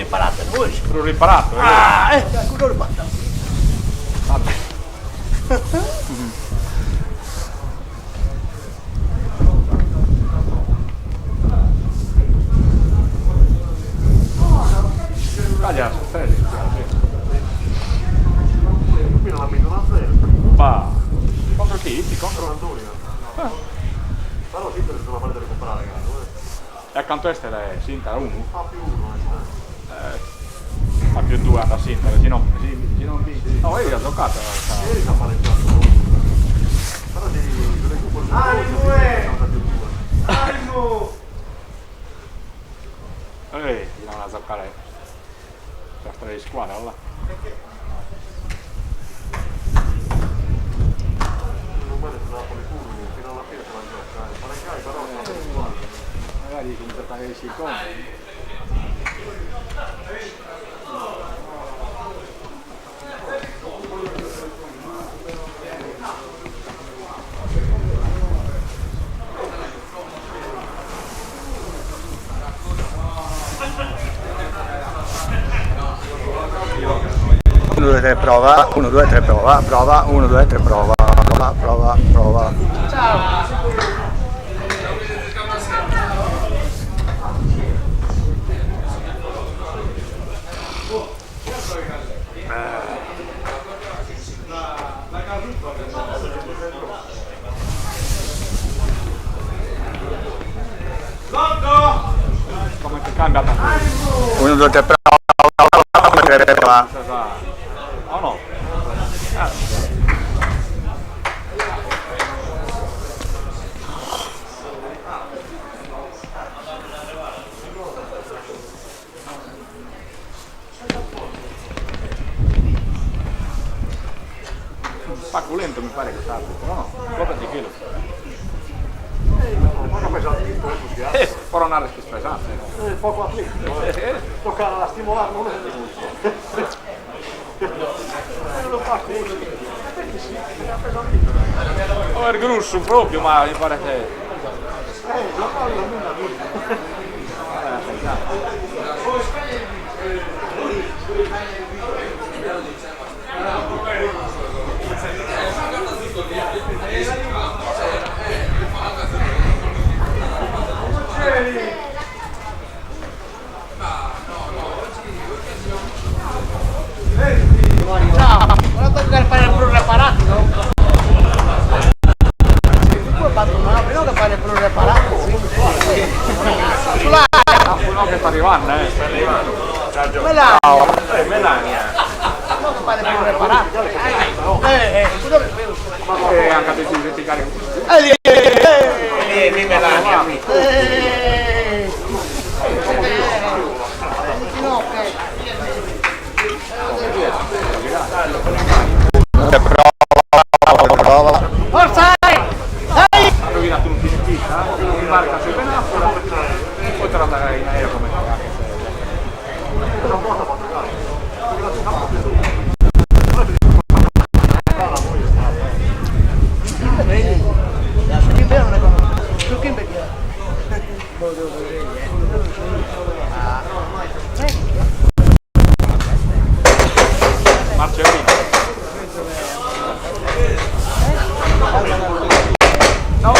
riparate voi. Però riparato, quello riparato. Vabbè. Taglia, qui non la mettono a zero. ma contro chi? Contro l'Antonio. Però sì, sono parte da comprare, E accanto a Esther è Sinta 1. fa più uno, Fa più 2 alla Sinta, se no vinci. No, ieri ha giocato. ieri sta pareggiando. Però devi recuperare. Animo! Bisogna giocare per 3 di squadra là. Non vuole se la pone curvi, fino alla fine se la gioca. Pareggiai però Magari comincia a giocare i secondi. Uno, due, tre, prova, 1, 2, 3, prova, 1, 2, 3, prova. Ciao! Come ti cambia tanto? 1, 2, 3, prova. 1, 2, 3, prova. Oh no? Pacco lento mi pare che sta, però no, 20 kg. poco pesantito, Però non resti pesante. poco atletico. Tocca a stimolare, non è molto. Non lo fa così. Perché sì, è pesantito. Oh, è grosso proprio, ma mi pare che... La palla non la vita. Ciao! Guarda per fare il prureparato, no? Tu hai fatto una prima che fare il prureparato, sì. Sulla... No, che sta arrivando, Melania! Melania. Non che fare il prureparato. E anche se ti criticare. Vieni Melania! Prova. Forza! Dai! Ha rovinato un pistista, in barca sui penafora e poi te la dai in aereo come anche Marcellino. No,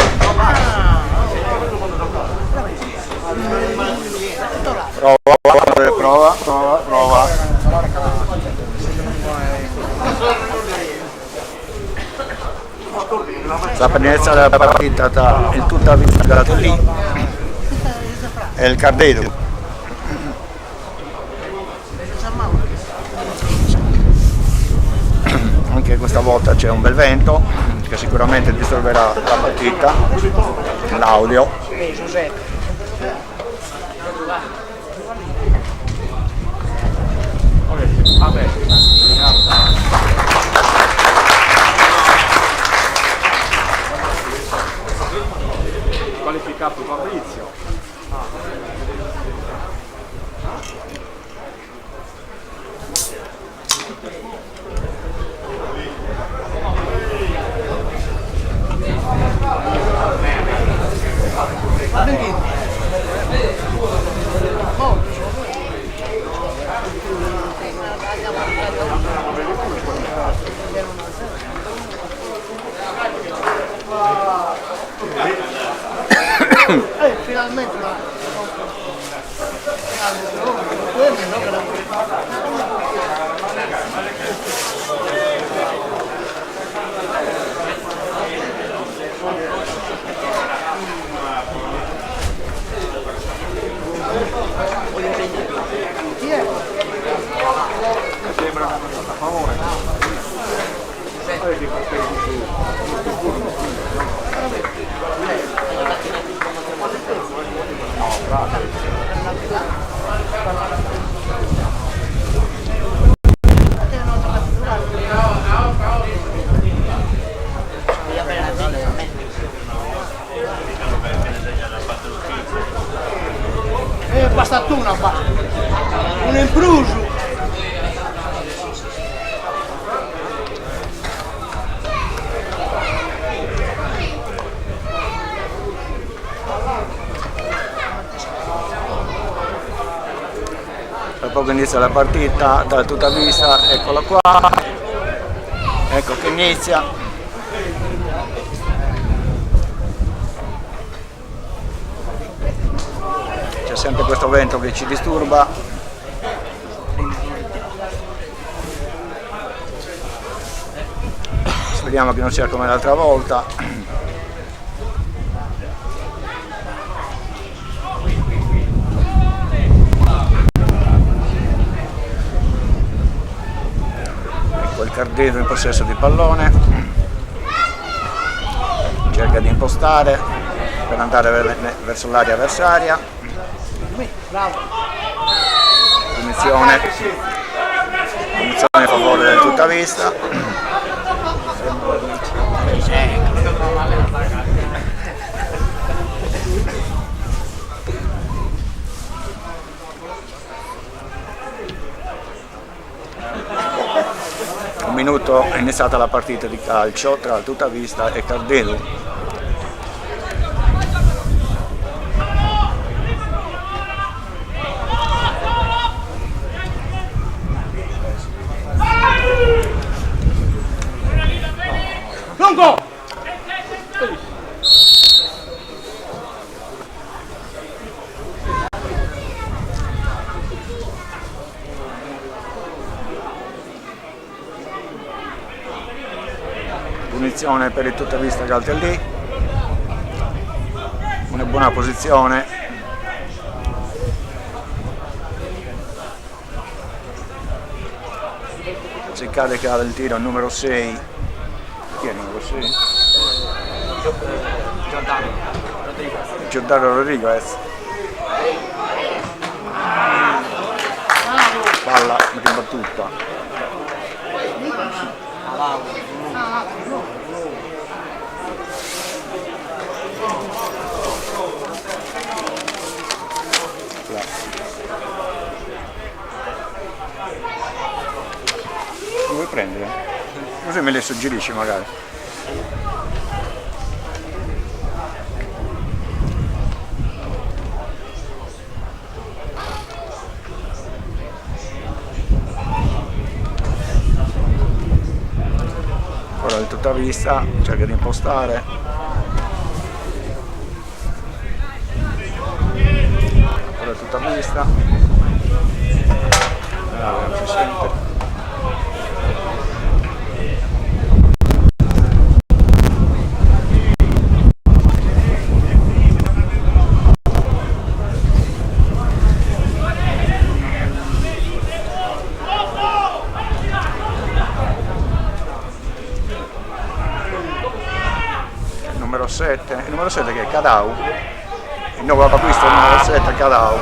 Prova. La pendenza della partita tra il tutta visitato lì e il Cardedo. Anche questa volta c'è un bel vento che sicuramente disturberà la partita, l'audio. vabbè. Qualificato Fabrizio. Sembra a favore. Passato una qua, un impruso. Tra poco inizia la partita dal tutta vista, eccola qua, ecco che inizia. C'è sempre questo vento che ci disturba. Speriamo che non sia come l'altra volta. Ecco il Cardedo in possesso di pallone, cerca di impostare per andare verso l'area avversaria. Punizione a favore del tutta vista. Un minuto è iniziata la partita di calcio tra il tutta vista e Cardedo. Lungo! Punizione per il tutta vista Galtellì. Una buona posizione. Si cade che ha il tiro al numero 6. Chi è il numero 6? Giordano Rodriguez. Palla rimbattuta. Lo vuoi prendere? Così me le suggerisci magari. Ora il tutta vista, cerca di impostare. Ora il tutta vista. Non si sente. Il numero 7 che è Cadau, il nuovo acquisto, il numero 7 è Cadau.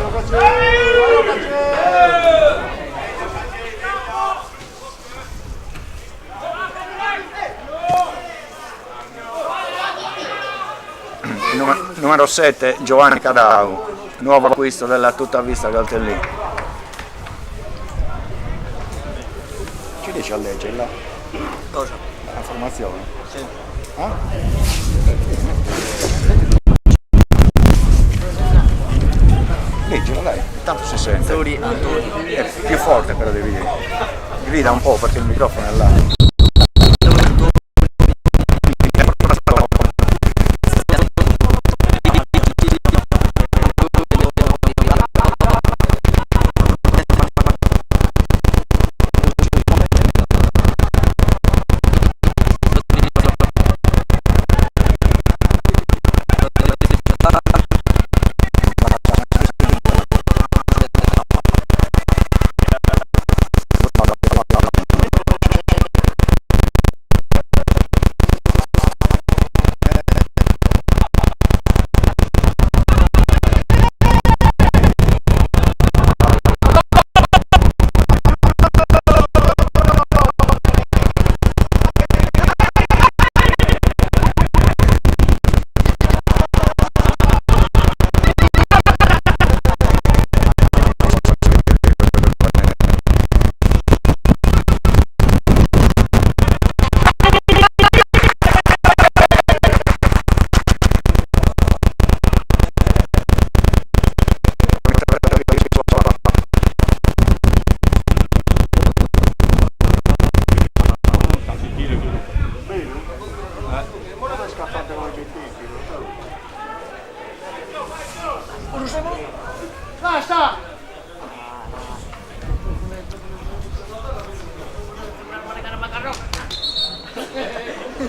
Il numero 7 Giovanni Cadau, nuovo acquisto della tutta vista Galtellì. Ci dice a leggerla? Cosa? La formazione? Sì. Leggilo dai, tanto si sente. Antoni. È più forte però devi grida un po' perché il microfono è là.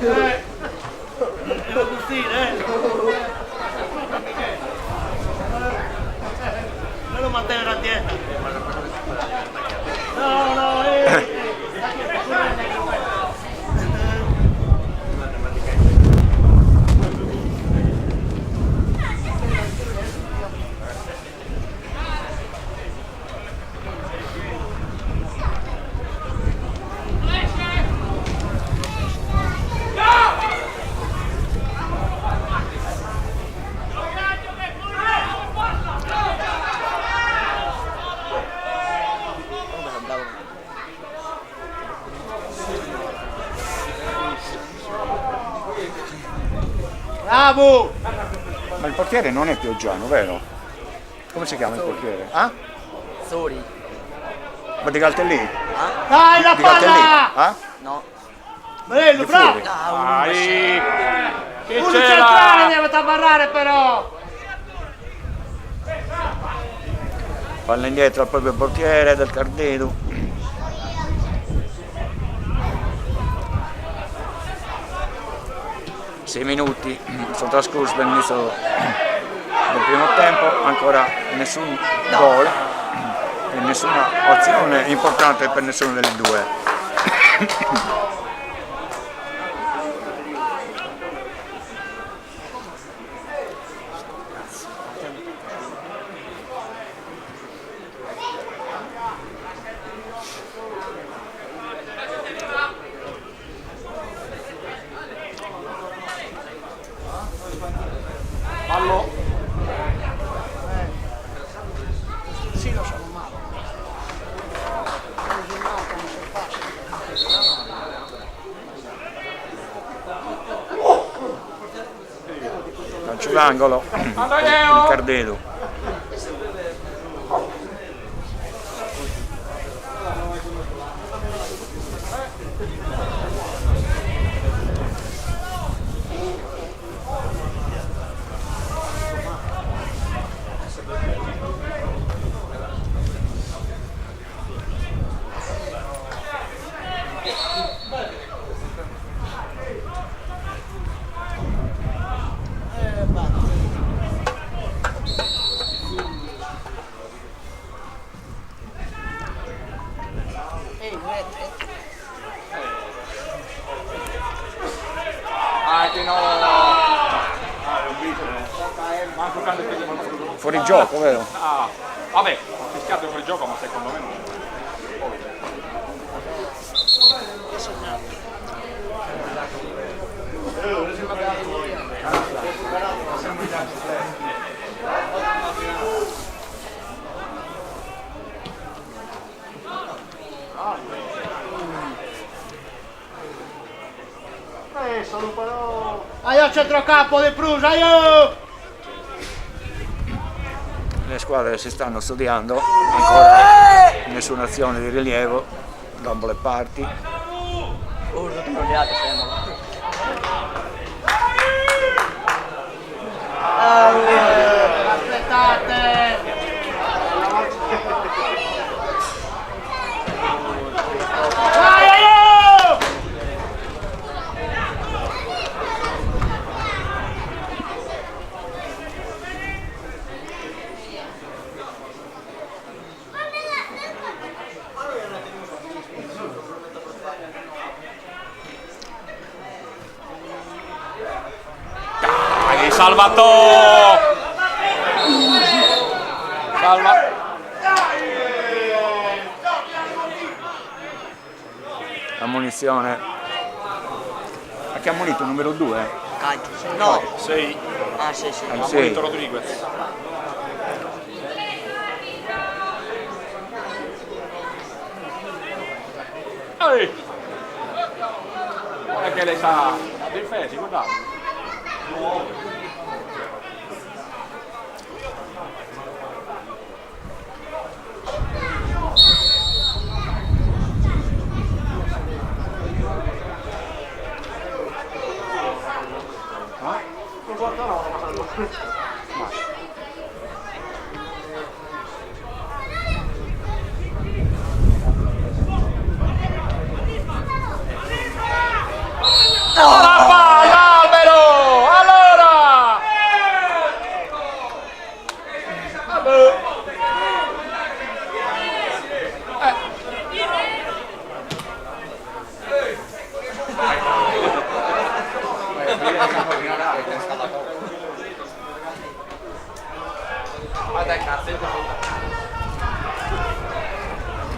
Devo custire, me lo mantenere a dieta. No, bravo! Ma il portiere non è Pioggiano, vero? Come si chiama il portiere? Ah? Sori. Ma di Galtellì? Dai la Di Galtellì? palla! Ah? No. Bello, Di bravo! fuori? Dai! Che Uno c'era? centrale deve tabarrare però! Palla indietro al proprio portiere del Cardedu. Sei minuti sono trascorsi dall'inizio del primo tempo, ancora nessun gol e nessuna azione importante per nessuno delle due. Fallo. Sì, lo so, male. Calcio d'angolo, il Cardedu. Che no! Manco quando Fuori gioco, vero? Ah, vabbè, ho fischiato fuori gioco, ma secondo me no. Sono però... Aio centrocampo di Prusa, aio! Le squadre si stanno studiando, ancora nessuna azione di rilievo da ambo le parti. Urlo che rodeate, fermalo. Aspettate! Vai, aio! Dai, Salvatore! Salva! Ammonizione. A chi ha ammonito? Numero 2? Calcio. No. 6. Ah, sì. Al Ha 6. vinto Rodriguez. Ehi! Guarda che lei sa difesi, guardate. Non guarda no, Oh!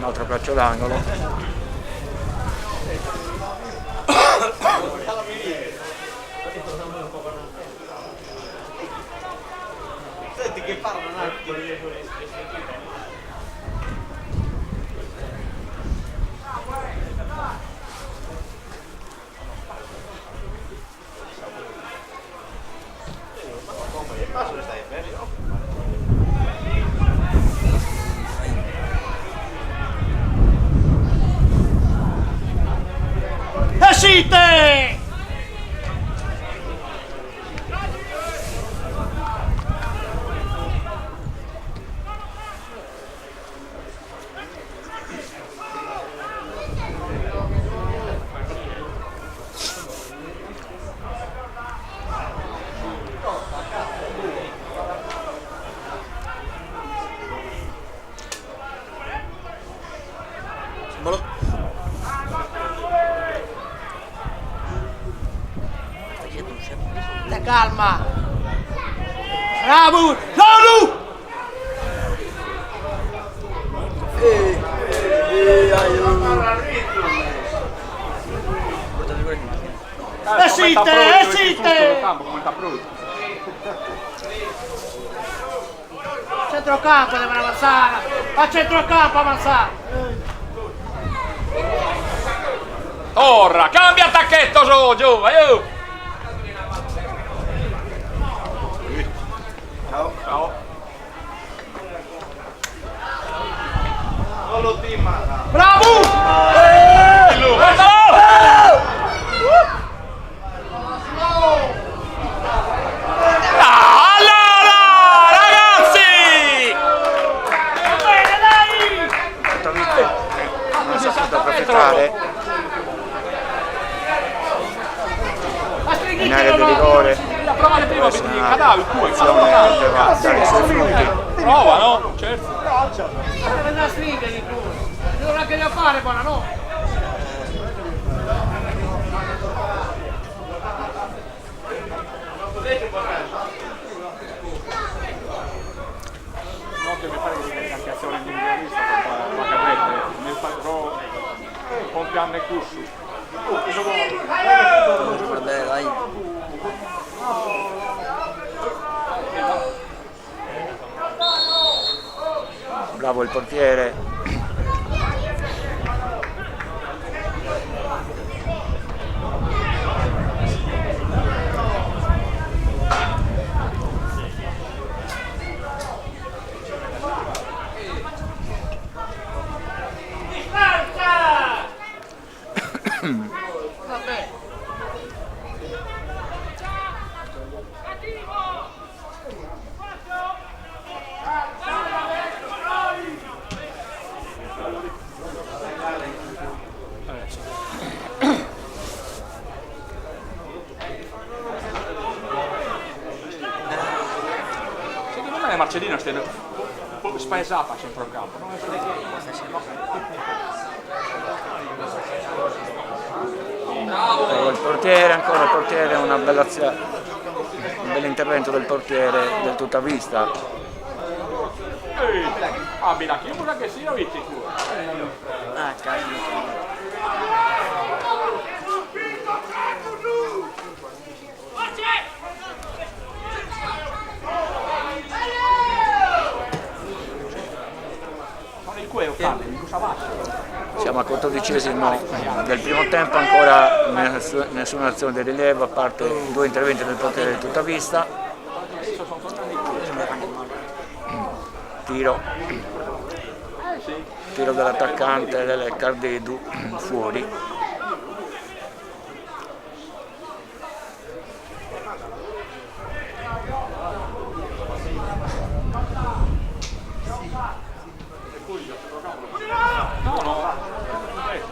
altro calcio d'angolo. Senti che parlano un attimo. Esite! Calma! Bravo! Lolu! Esite! Centrocampo devono avanzare! A centrocampo avanzare! Ora, cambia attacchetto su, giù, vai! Ciao. Non lo timma. Bravo! Ragazzi! Bene, dai! Non si è saputo approfittare in area di rigore. Provate prima perché Questa cadava il culo. azione doveva dare i suoi frutti. Prova, no? Certo. Deve andare a stringere di culo! Non ha che da fare, buonanotte! No, che mi pare che anche azione individualista la cadette nel farò compianne Cussu. Vabbè, dai. Bravo il portiere. Vabbè! Secondo me Marcellino sta un po' spaesata a centrocampo, non è Bravo il portiere, ancora il portiere, un bell'intervento del portiere del tutta vista. Abila chiunque che sia, vitti tu. Ah, cazzo. Siamo al 14esimo del primo tempo, ancora nessuna azione di rilievo a parte due interventi del portiere di tutta vista. Tiro dell'attaccante del Cardedu fuori.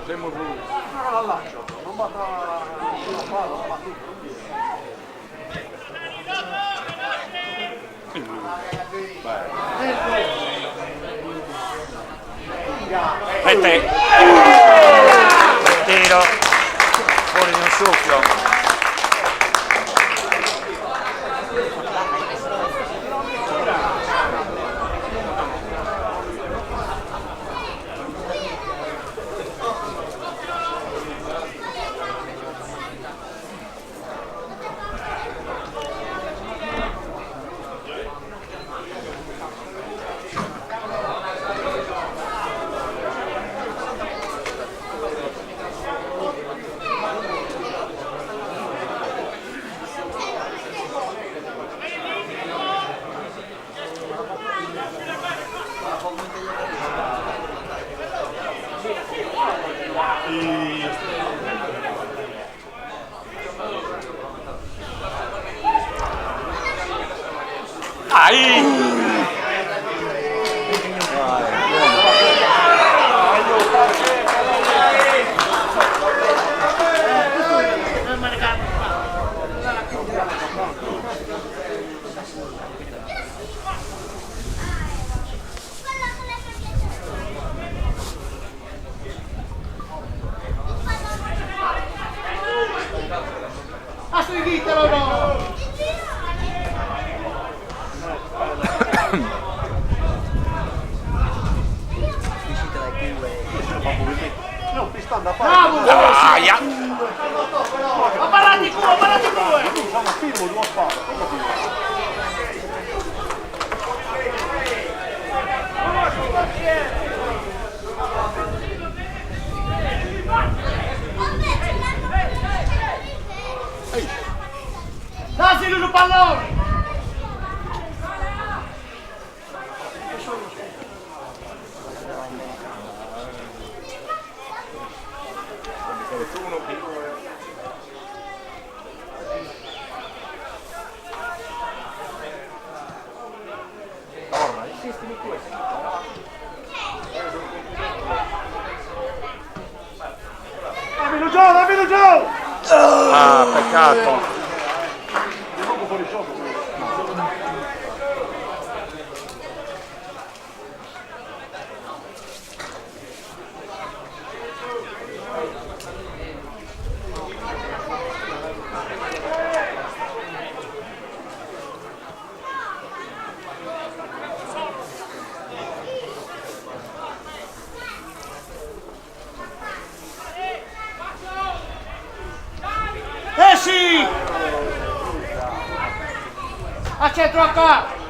Siamo Rete, tiro fuori di un succhio. Uscita dai due. Non ti stanno a fare. Aia! Ma parati due! Facciamo film di una spada. Dasi il pallone! Dammelo giù! Ah, peccato! Fuori gioco. Esci! A centro a qua!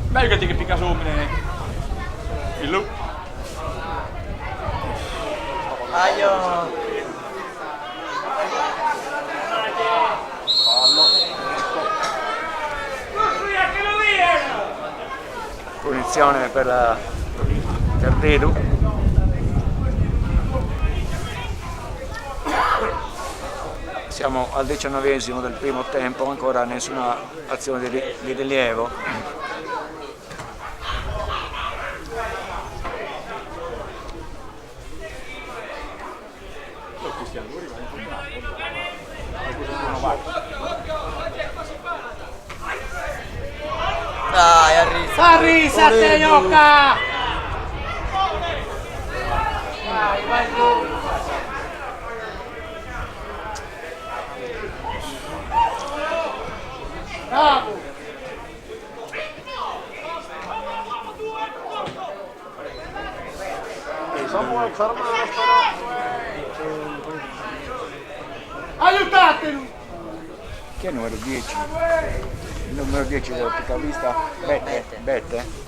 Meglio che picca su il loop. Aio! Punizione per Dedu. Siamo al 19esimo del primo tempo, ancora nessuna azione di rilievo. Dai, Arris! Arris a te, Iocca! Vai tu! Bravo! Samuel Fermano Aiutatelo! Chi è il numero 10? Il numero 10 del picavista? Bette?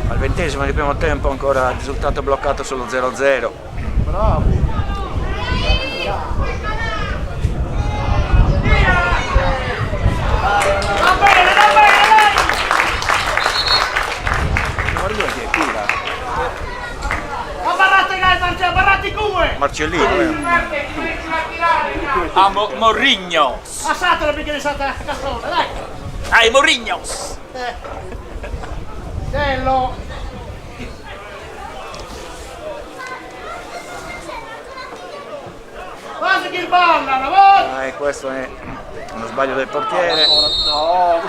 Al 20esimo di primo tempo ancora il risultato bloccato sullo 0-0. bravo! Va bene, dai! Guarda chi è tira. Ma barrate gai, barrati come? Marcellino, A Morignos. Passatelo perché ne state a cassone, dai! Ai Morignos. Bello! Quasi che ballano, voi! questo è Uno sbaglio del portiere. No,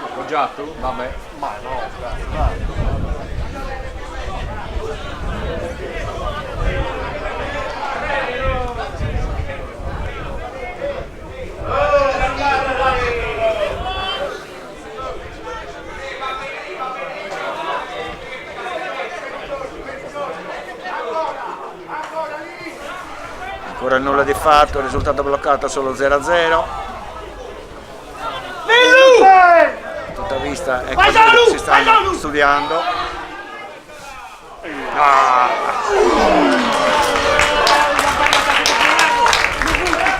Appoggiato? Vabbè. ma no, dai. Ancora nulla di fatto, il risultato bloccato solo 0-0. Tutta vista è così, si stanno studiando.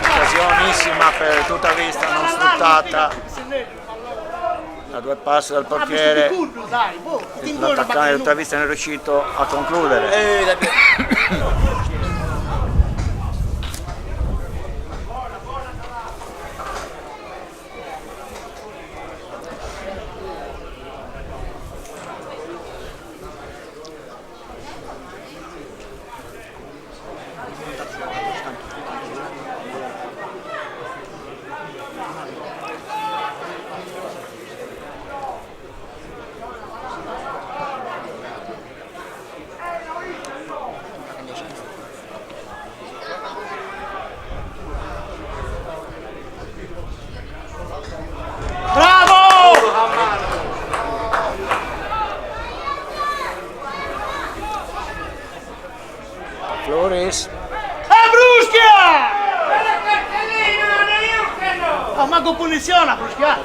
Occasionissima per tutta vista, non sfruttata. A 2 passi dal portiere, l'attaccante di tutta vista non è riuscito a concludere. Floris. Bruschia! Oh, manco punizione a Bruschia!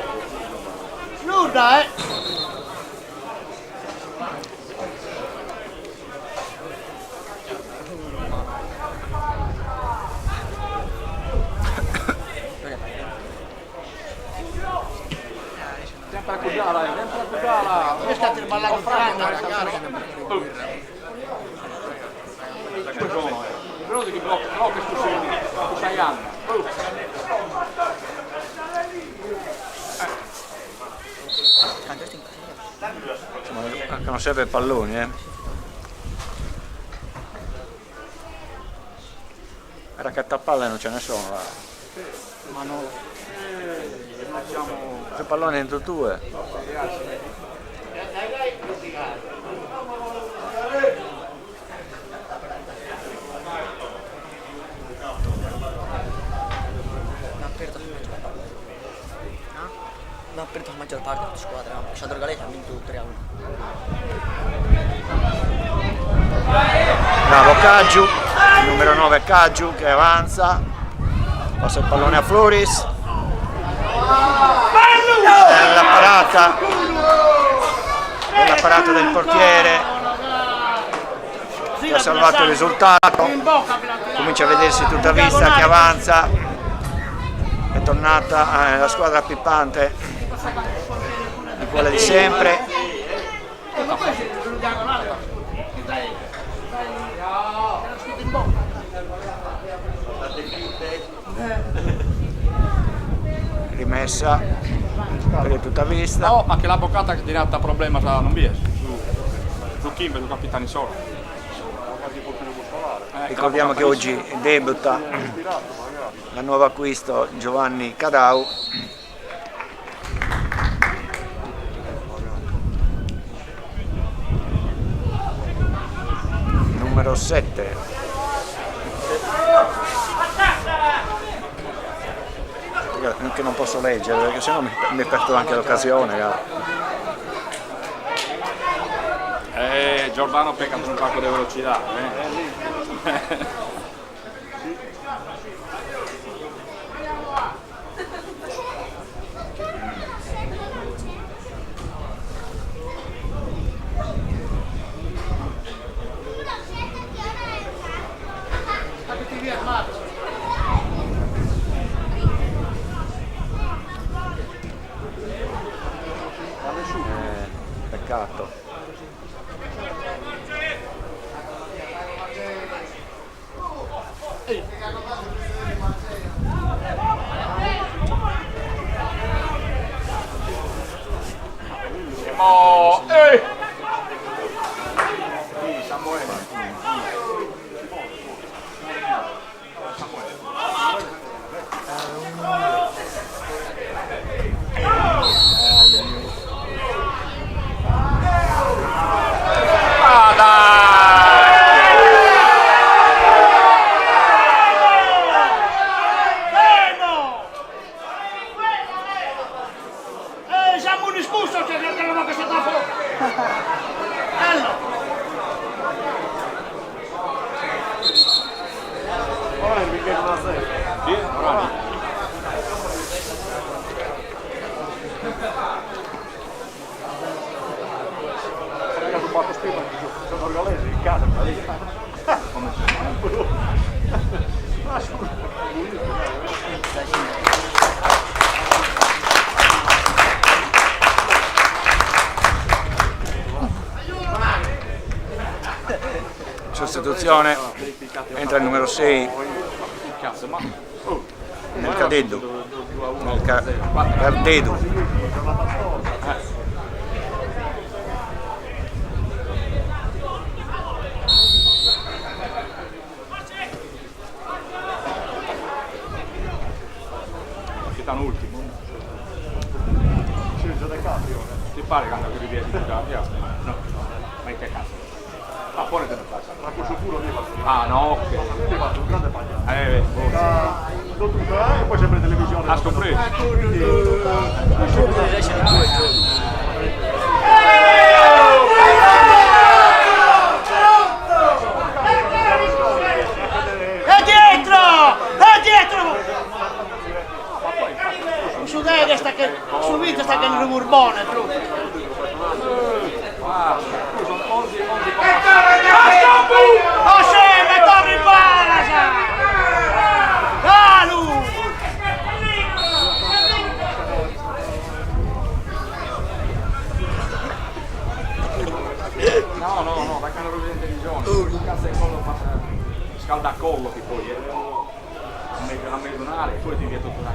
Nuda, Sempre a Cugala, sempre a Cugala. Riesci a ballare con Veloce che blocca su Saiyan. Mancano sempre palloni, Raccattapalle non ce ne sono, Ma no. che palloni entro 2. Non ha perso la maggior parte della squadra, Sandro Galeta ha vinto 3-1. Bravo Caggiu, il numero 9 Caggiu che avanza, passa il pallone a Floris, la parata del portiere che ha salvato il risultato, comincia a vedersi tutta vista che avanza, è tornata la squadra pippante di quella di sempre. Rimessa per tutta vista. No, anche l'avvocato ha diventato problema non viene. Su Kimber, su Capitani Solo. Ricordiamo che oggi debutta la nuova acquisto Giovanni Cadau. Numero 7. Che non posso leggere perché sennò mi perdo anche l'occasione. Giordano pecca per un pacco di velocità. Peccato. prima sono orgolese in casa. Come Sostituzione, entra il numero 6 nel Cadeddu, nel Cardeddu. Capitano ultimo. Ti pare che hanno più di 10 giocati? No, ma in che cazzo? Ah, fuori te ne faccia. Ma questo puro lì va. Ah no, ok. Lì va un grande pagliato. E poi sempre in televisione. Ah, scompreso. È dietro! È dietro! Su destra sta che su vita sta che non burbone tu. Oh scema, torni in bala! Galu! No, perché hanno rovinato in televisione. Un cazzo di collo scaldacollo che poi è a meridionale, poi ti via tutto là.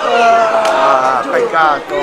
Ah, peccato.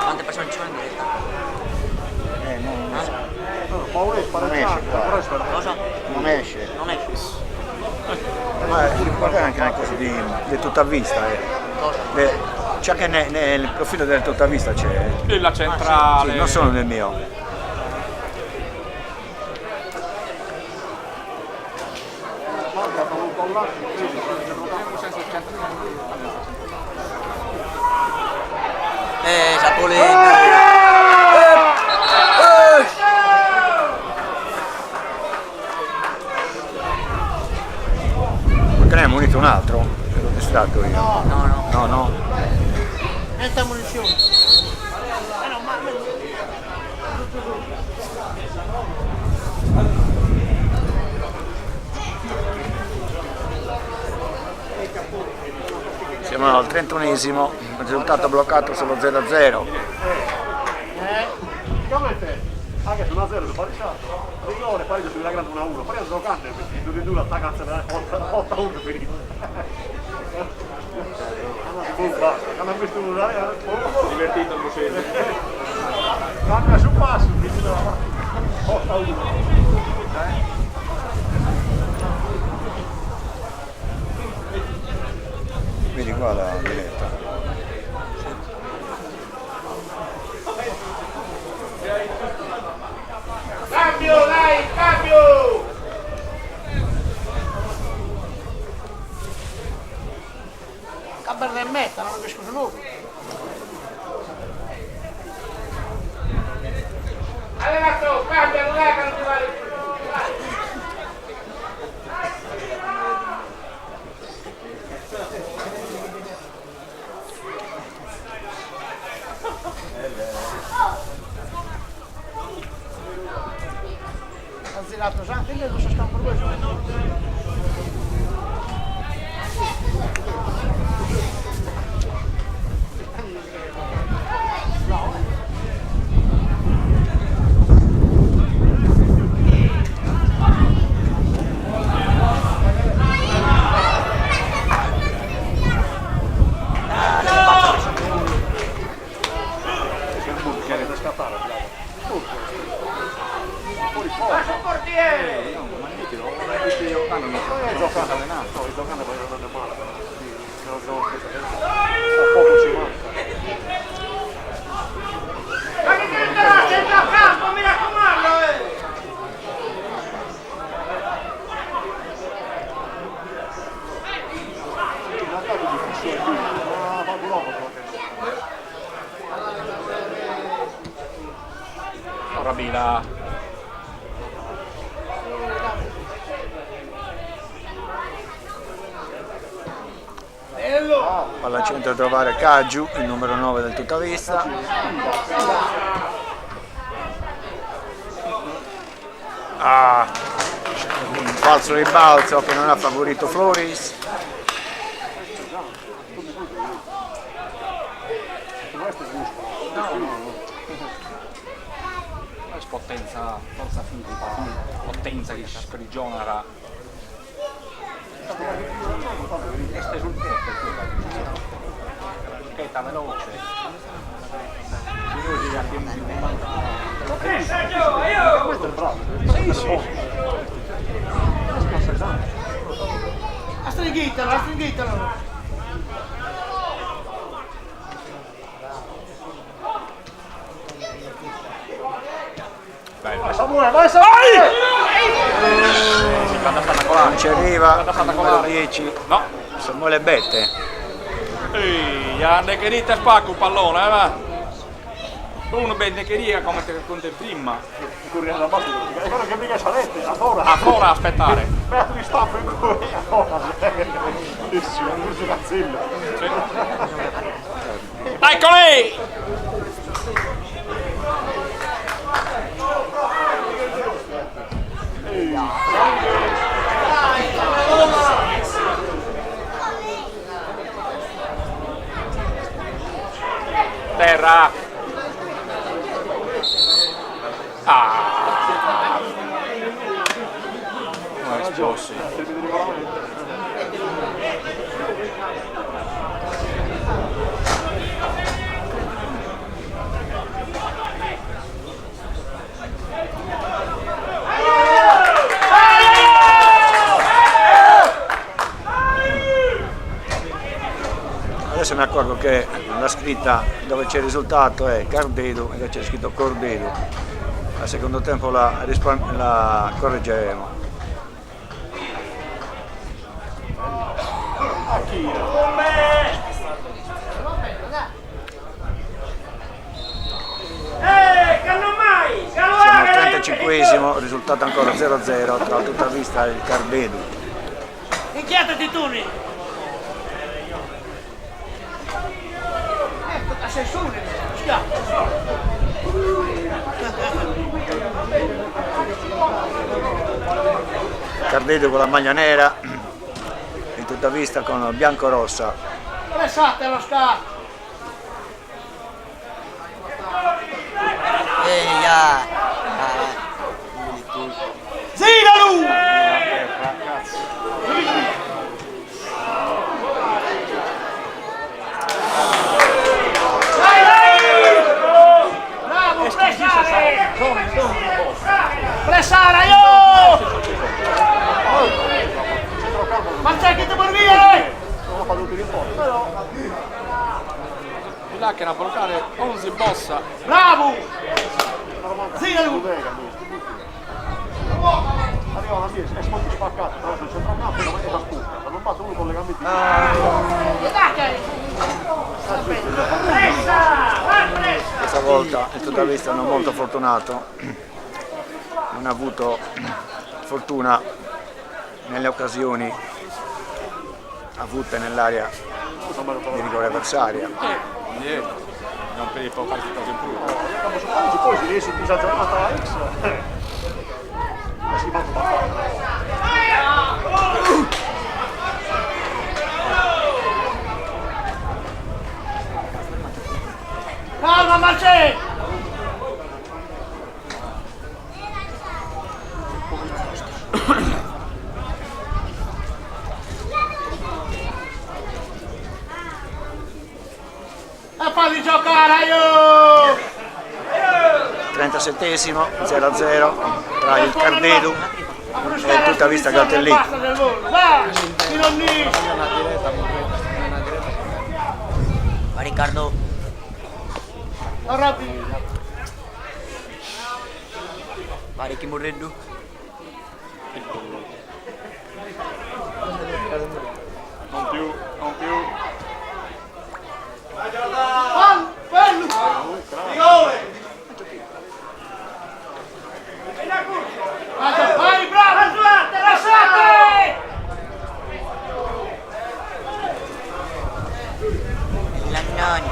Quante persone ci sono in diretta? Paolo è spareggiato, però è spareggiato. Cosa? Non esce. Non esce. Ma guarda anche così di tutta vista. C'è anche nel profilo del tutta vista c'è. E la centrale. Sì, non solo nel mio. Giapponese. Perché ne hai munito un altro? Ero distratto io. No. Questa munizione. Siamo al 31esimo, risultato bloccato solo 0-0. Anche su 1-0 si pareggiato. Rigore, pareggio sulla grande 1-1. Poi giocando perché 2-2 la cazzo della 8-1 finita. Hanno visto Divertito il Lucese. cambia su passo, 8-1. a metta, non capisco nulla. Allenato, cambia, non è che non ti vale più. Ha girato già, quindi non si sta un po' Rabila. Palla al centro a trovare Caggiu, il numero 9 del Tuttavista. Un falso ribalzo che non ha favorito Floris. Potenza, forza fisica, potenza che sprigionara. Questo è sul tetto, scheda veloce. Questo è bravo. Sì. a stringhittalo. Vai Samuele, vai Samuele! Non ci arriva, numero 10. No. Samuele Bette. Ehi, la neccherita spacca un pallone, va? Uno ben neccheria come te conte prima. Corriamo da basso, è quello che mica salette, ancora. Ancora aspettare. Beato di stampo in cui ancora. Bellissimo, un curso cazzillo. Eccoli! Terra. Non è esploso. Adesso mi accorgo che la scritta dove c'è il risultato è Cardedo e c'è scritto Cordedo. Al secondo tempo la correggeremo. Siamo al 35esimo, risultato ancora 0-0 tra Tuttavista e il Cardedo. Inchiatati Tuni! Sei su, Cardedo con la maglia nera, il Tuttavista con bianco-rossa. Pressate lo scatto! Eia! Zinalu! Bravo, pressare! Pressare, io! Ma c'è che ti vuoi via? Non fa tutti i rimborsi, però. Di là che era bloccare 11 bossa. Bravo! Zinalu! Arriva una via, è molto spaccato, però sul centrocampo non è da spunta, non basta uno con le gambe di... Dai! volta il totavista non molto fortunato, non ha avuto fortuna nelle occasioni avute nell'area di rigore avversaria. Niente, non per qualche cosa in più. Oggi poi si riesce in giornata X. Si va Calma Marce! E fammi giocare io! 37esimo, 0-0 tra il Cardedu e il totavista Galtellì. Va! Ti non dici! Va Riccardo. Arrabbi! Va Ricky Murreddu. Non più, non più. Bello! Vai, bravo! Lasciate! Lannon.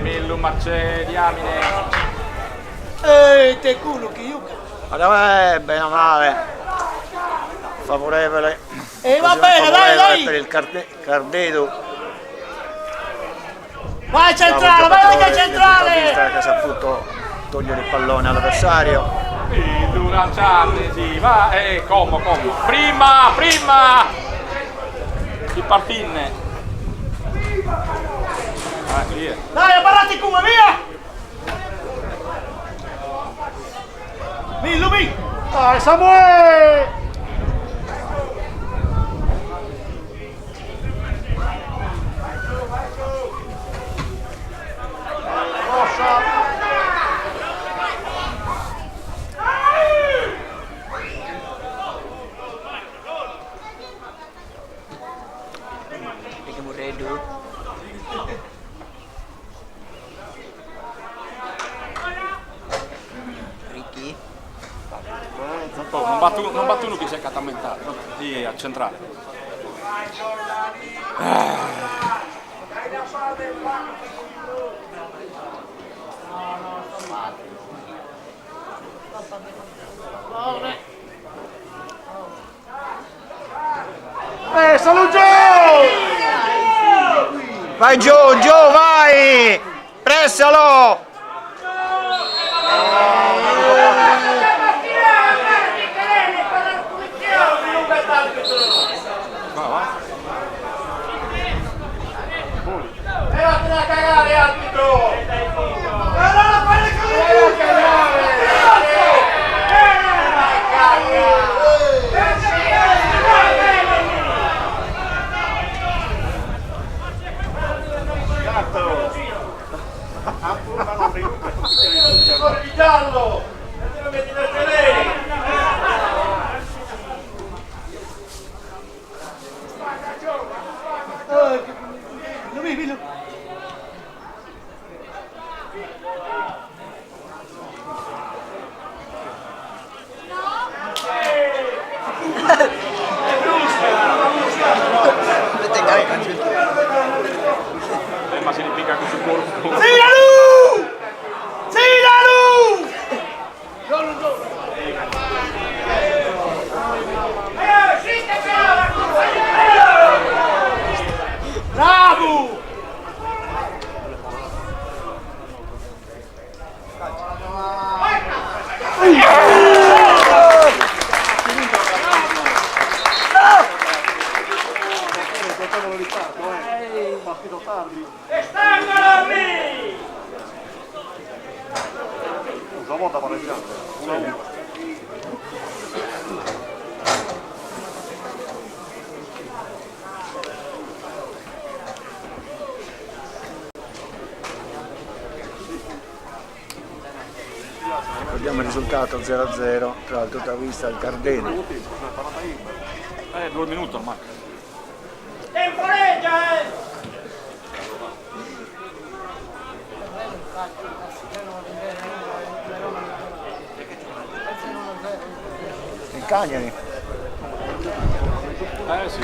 Millu Marce, diamine. Te culo che io... Allora, bene o male, favorevole. Va bene, dai! Per il Cardedu. Vai centrale, vai che centrale! Che ha saputo togliere il pallone all'avversario. Millu lanciate, sì, va, Como. Prima! Il partinne. Via. Dai, apparati come, via! Millu, Dai Samuele! Ricky Murreddu. Ricky. Non batto uno che si è catamentato. Lì a centrale. Saluto! Vai giù, vai! Pressalo! Ma si ripicca con sul corpo. Bravo! risultato 0-0 tra il Totavista e il Cardeno. 2 minuti ormai. Il Cagliari. Sì.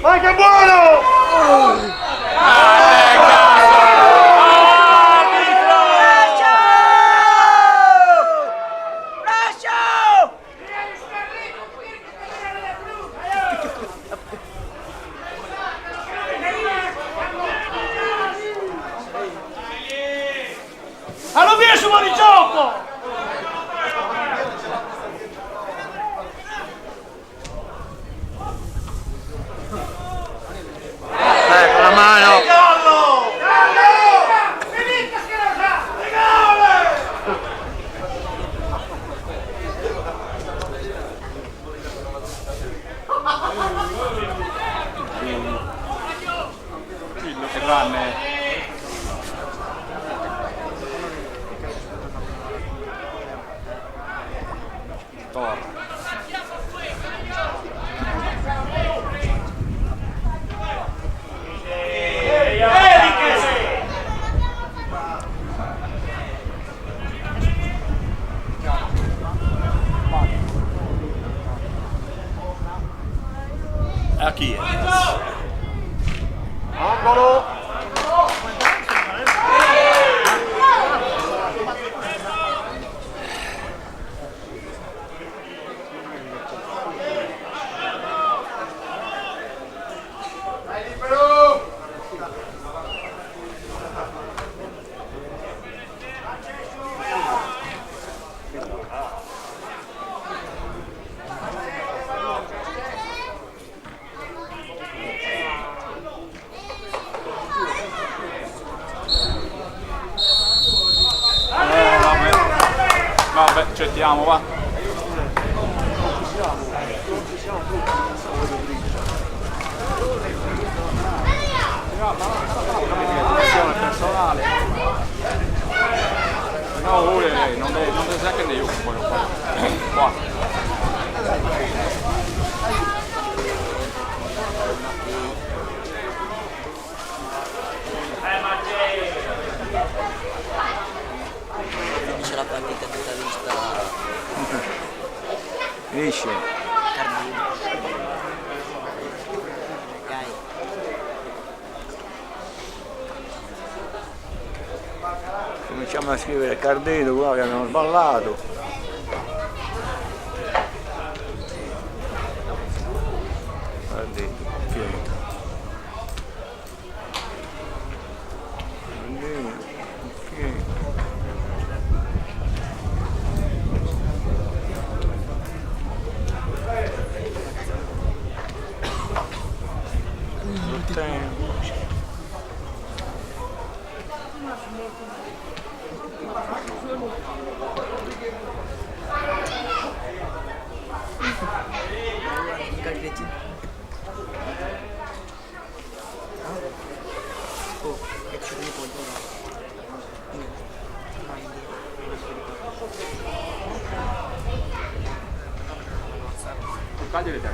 Ma che buono! Hanno via su fuori gioco! Ecco la mano. Il tranne. Torre. A chi è? Angolo! Vabbè, accettiamo, va. Questione personale. No, lui non deve sa che ne io poi lo fai. Qua. Finisce la partita tutta vista Finisce. Cardino. Dai. Cominciamo a scrivere Cardeno, qua che abbiamo sballato. Cardeno, finito. Cardeno, ok. Tempo. Cardino. Oh, che ci vuole poi. No, Cagliari te,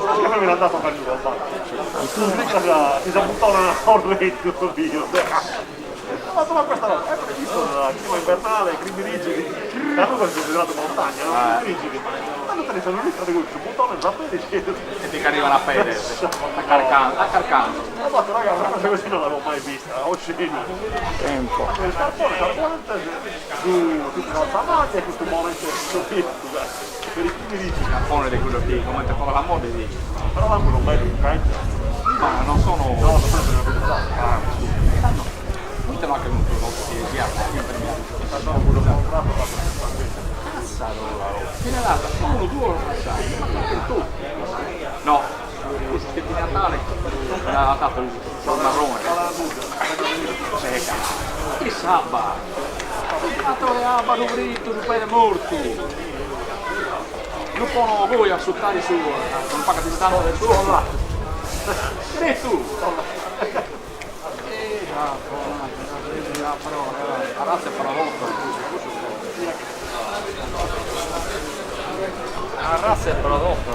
Anche me l'ha dato per lui al banco. Si sa buttare una orretto io. Ma questa roba, hai visto il clima invernale, climi rigidi? Allora si è considerato montagna, no? Climi rigidi. Ma non te ne sono lì, tra di un buttone, zappelli E ti arriva la fede, a carcando. Ma guarda raga, una cosa così non l'avevo mai vista, osceno. Tempo. Il scarpone, su tutta la maglia e questo momento per i climi rigidi. Il carpone di quello che come te fa la moda di. Però anche non bello, ok? Ma non sono. No, non sono per Ditelo anche un prodotto che sia sempre mia. Fine data, uno, due o tu? No, questo che di Natale l'ha dato il marrone. Secca. Che sabba! Dato le abba nubrito, un paio morto. Non possono voi assoltare su, non paga di stanno del suo là. E tu? La razza è prodotta. La razza è prodotta,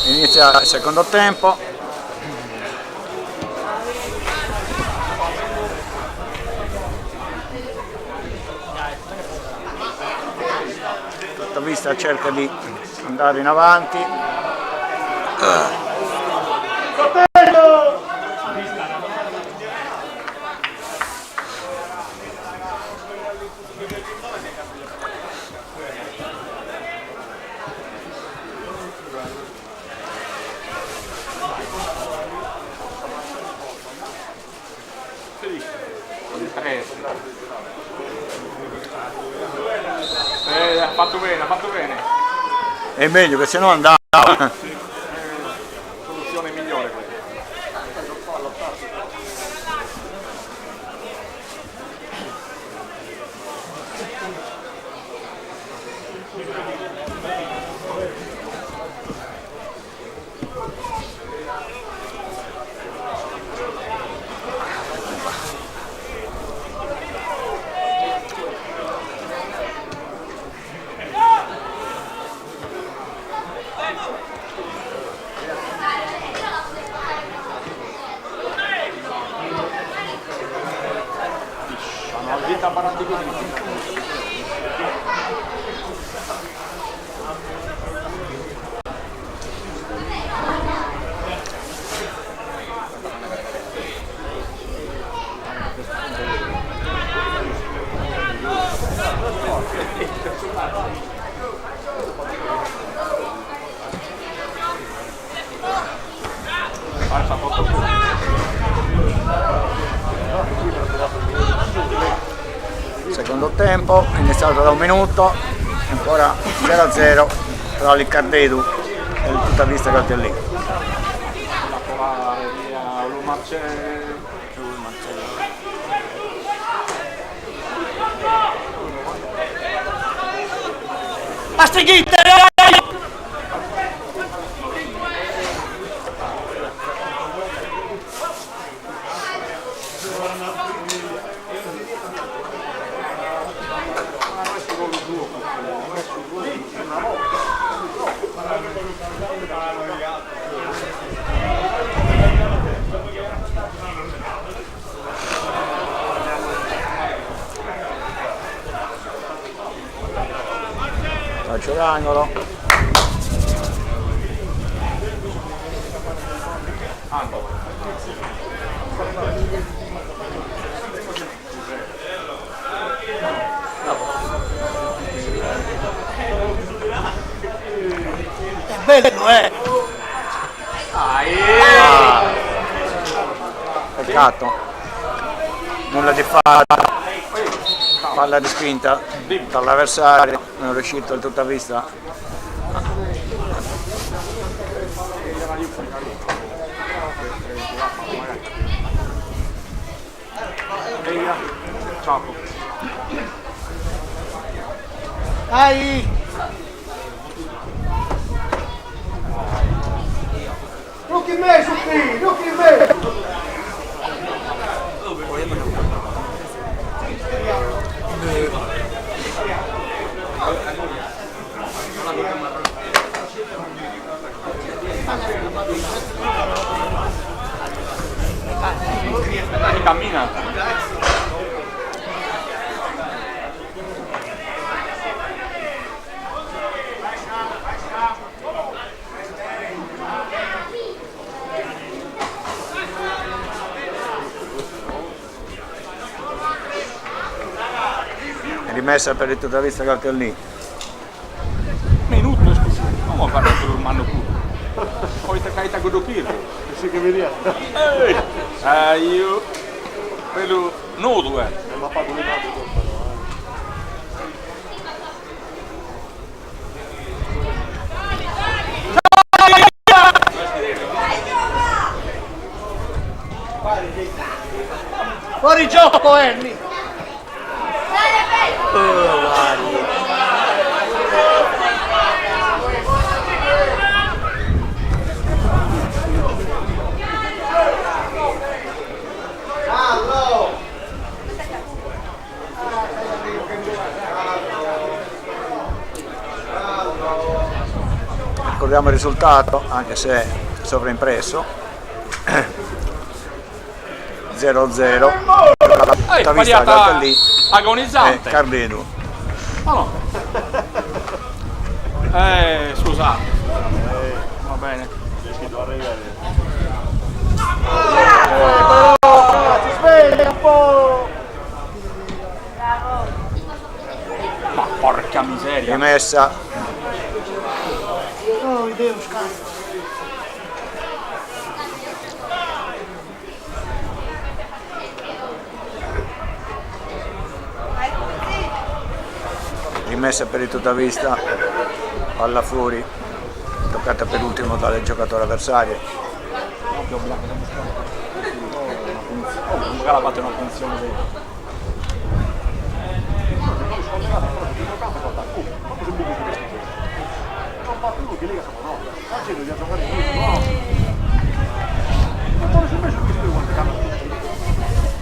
Inizia il secondo tempo. Vista cerca di andare in avanti. Ha fatto bene, ha fatto bene. È meglio che se no andava. Soluzione migliore questa. Vita baratti così. Secondo tempo, iniziato da 1 minuto, ancora 0-0 tra l'Iccardedu e il Tuttavista Caltellino. La polare via Lumarcello. Mastighitte! Calcio d'angolo. Bello, Peccato. Nulla di fatto. Palla respinta dall'avversario, non è riuscito il Tuttavista. Ciao. Dai! Look in me, su qui, look in me! cammina. Rimessa per il tutta Caltellì. Minuto, scusa. Non fare per un manno pure. Poi te caita godopire. Sì che vediamo. Io quello nudo Ma fa come tanto Fuori gioco, Ernie! Ricordiamo il risultato, anche se sovraimpresso. 0-0. Tavista Caltellì agonizzante. e Cardedo. No, no. Scusate. Va bene. si sveglia un po'! Ma porca miseria. Rimessa. Oh, Dio, scazzo! Rimessa per il Totavista, palla fuori, toccata per ultimo dal giocatore avversario. Magari batte una punizione vera. Non fa più che Lega sono 9. Oggi dobbiamo giocare in no. Ma poi sempre su questo quante camere.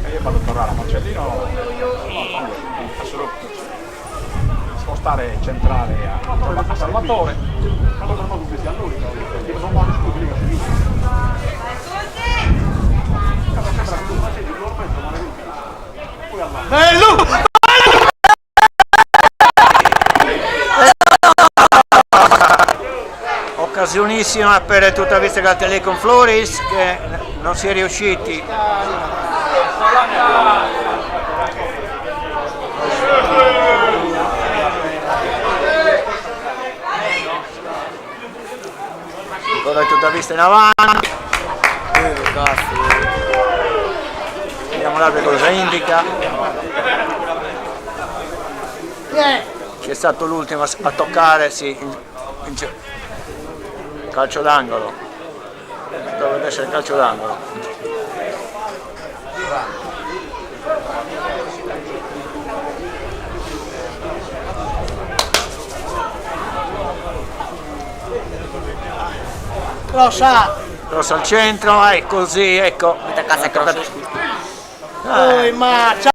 E io vado a tornare a Marcellino. Spostare centrale a Salvatore. Allora non questi allora, perché non vanno su che Lega si vince. Sembra che tu facessi l'ormento non è vinto. Poi alla Bello! Occasionissima per il Totavista Caltellì con Floris che non si è riusciti. Ancora il Totavista in avanti. Vediamo l'arbitro cosa indica. Chi è stato l'ultimo a toccare? Sì, calcio d'angolo. Dovrebbe essere calcio d'angolo. Rossa! Rossa al centro, così, ecco. Poi marcia!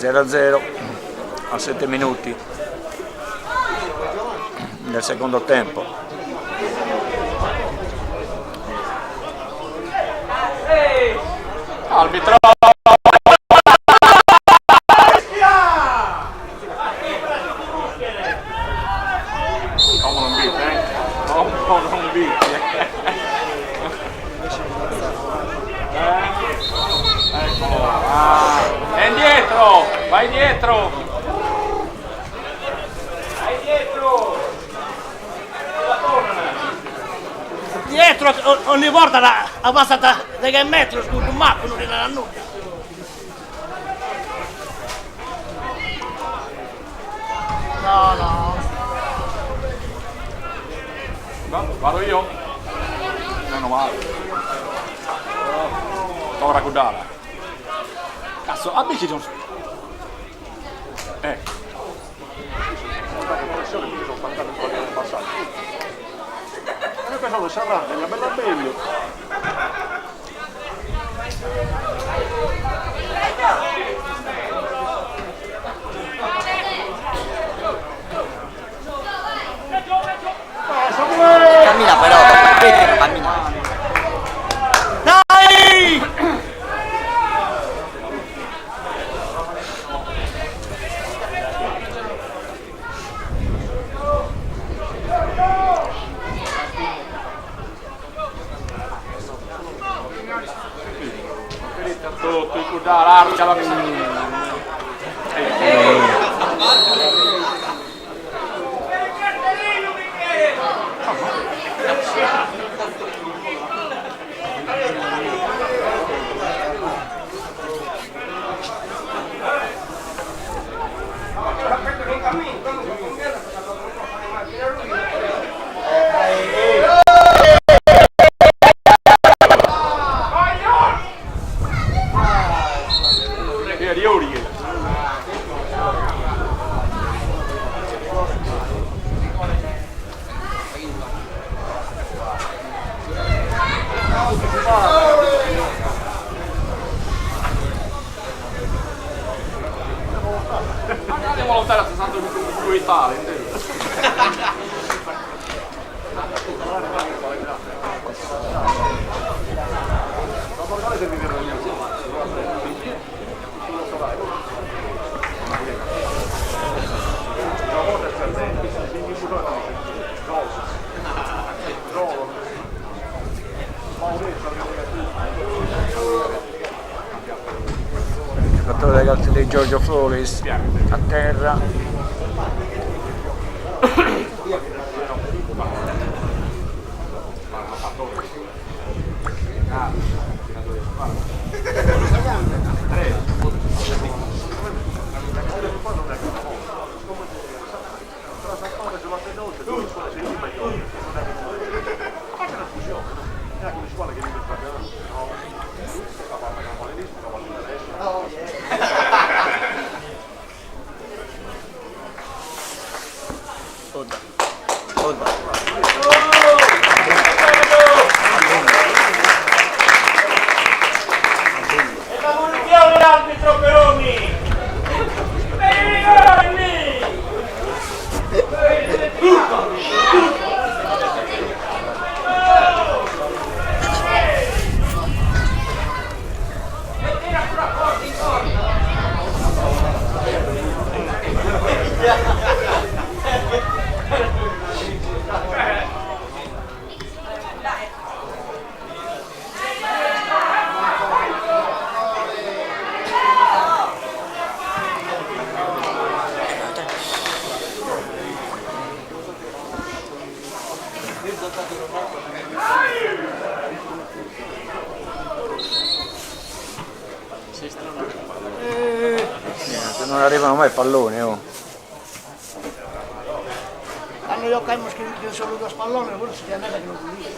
0-0 a 7 minuti del secondo tempo. Arbitro! Come non beat, Come non beat. Eccolo. È indietro! Vai dietro! Vai dietro! Dietro ogni volta la passata da che metro scusa un mappo non era nulla. No, no. Vado io? Meno male. Ora Gudala. Cazzo, amici Jones. pressione mi sono stancato un po' di anni passati. E noi pensavo Serrano, la bella meglio. Cammina però, vedi che cammina. Dai! Tutto, il da l'arca, la di Ori. Andiamo lontano a 62 Italia, intero. Il giocatore di Giorgio Floris a terra. L'arbitro Peroni! Non arrivano mai palloni, oh. Quando io caimo che solo due spalloni, quello si chiama che non pulisco.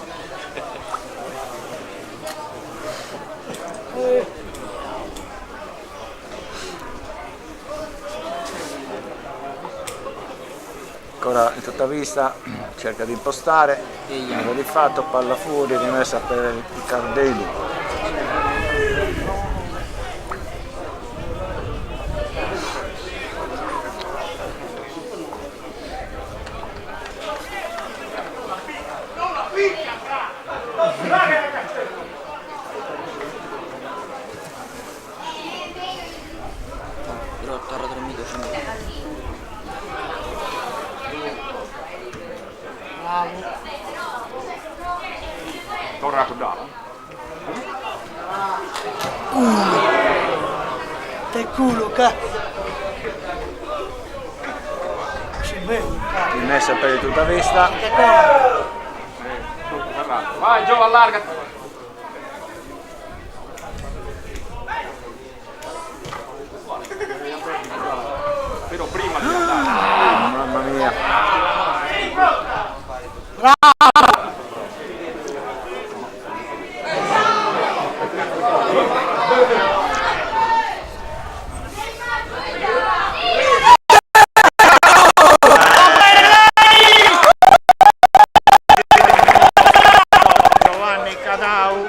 Ancora in tutta vista, cerca di impostare, nuovo di fatto, palla fuori, rimessa per il Cardelli. Torna a Dalla. Te culo, cazzo! Si vede, cazzo! Rimessa per il tutta vista. Che cosa? Vai Gio, allarga. Però prima di andare. Mamma mia. Giovanni Cadau,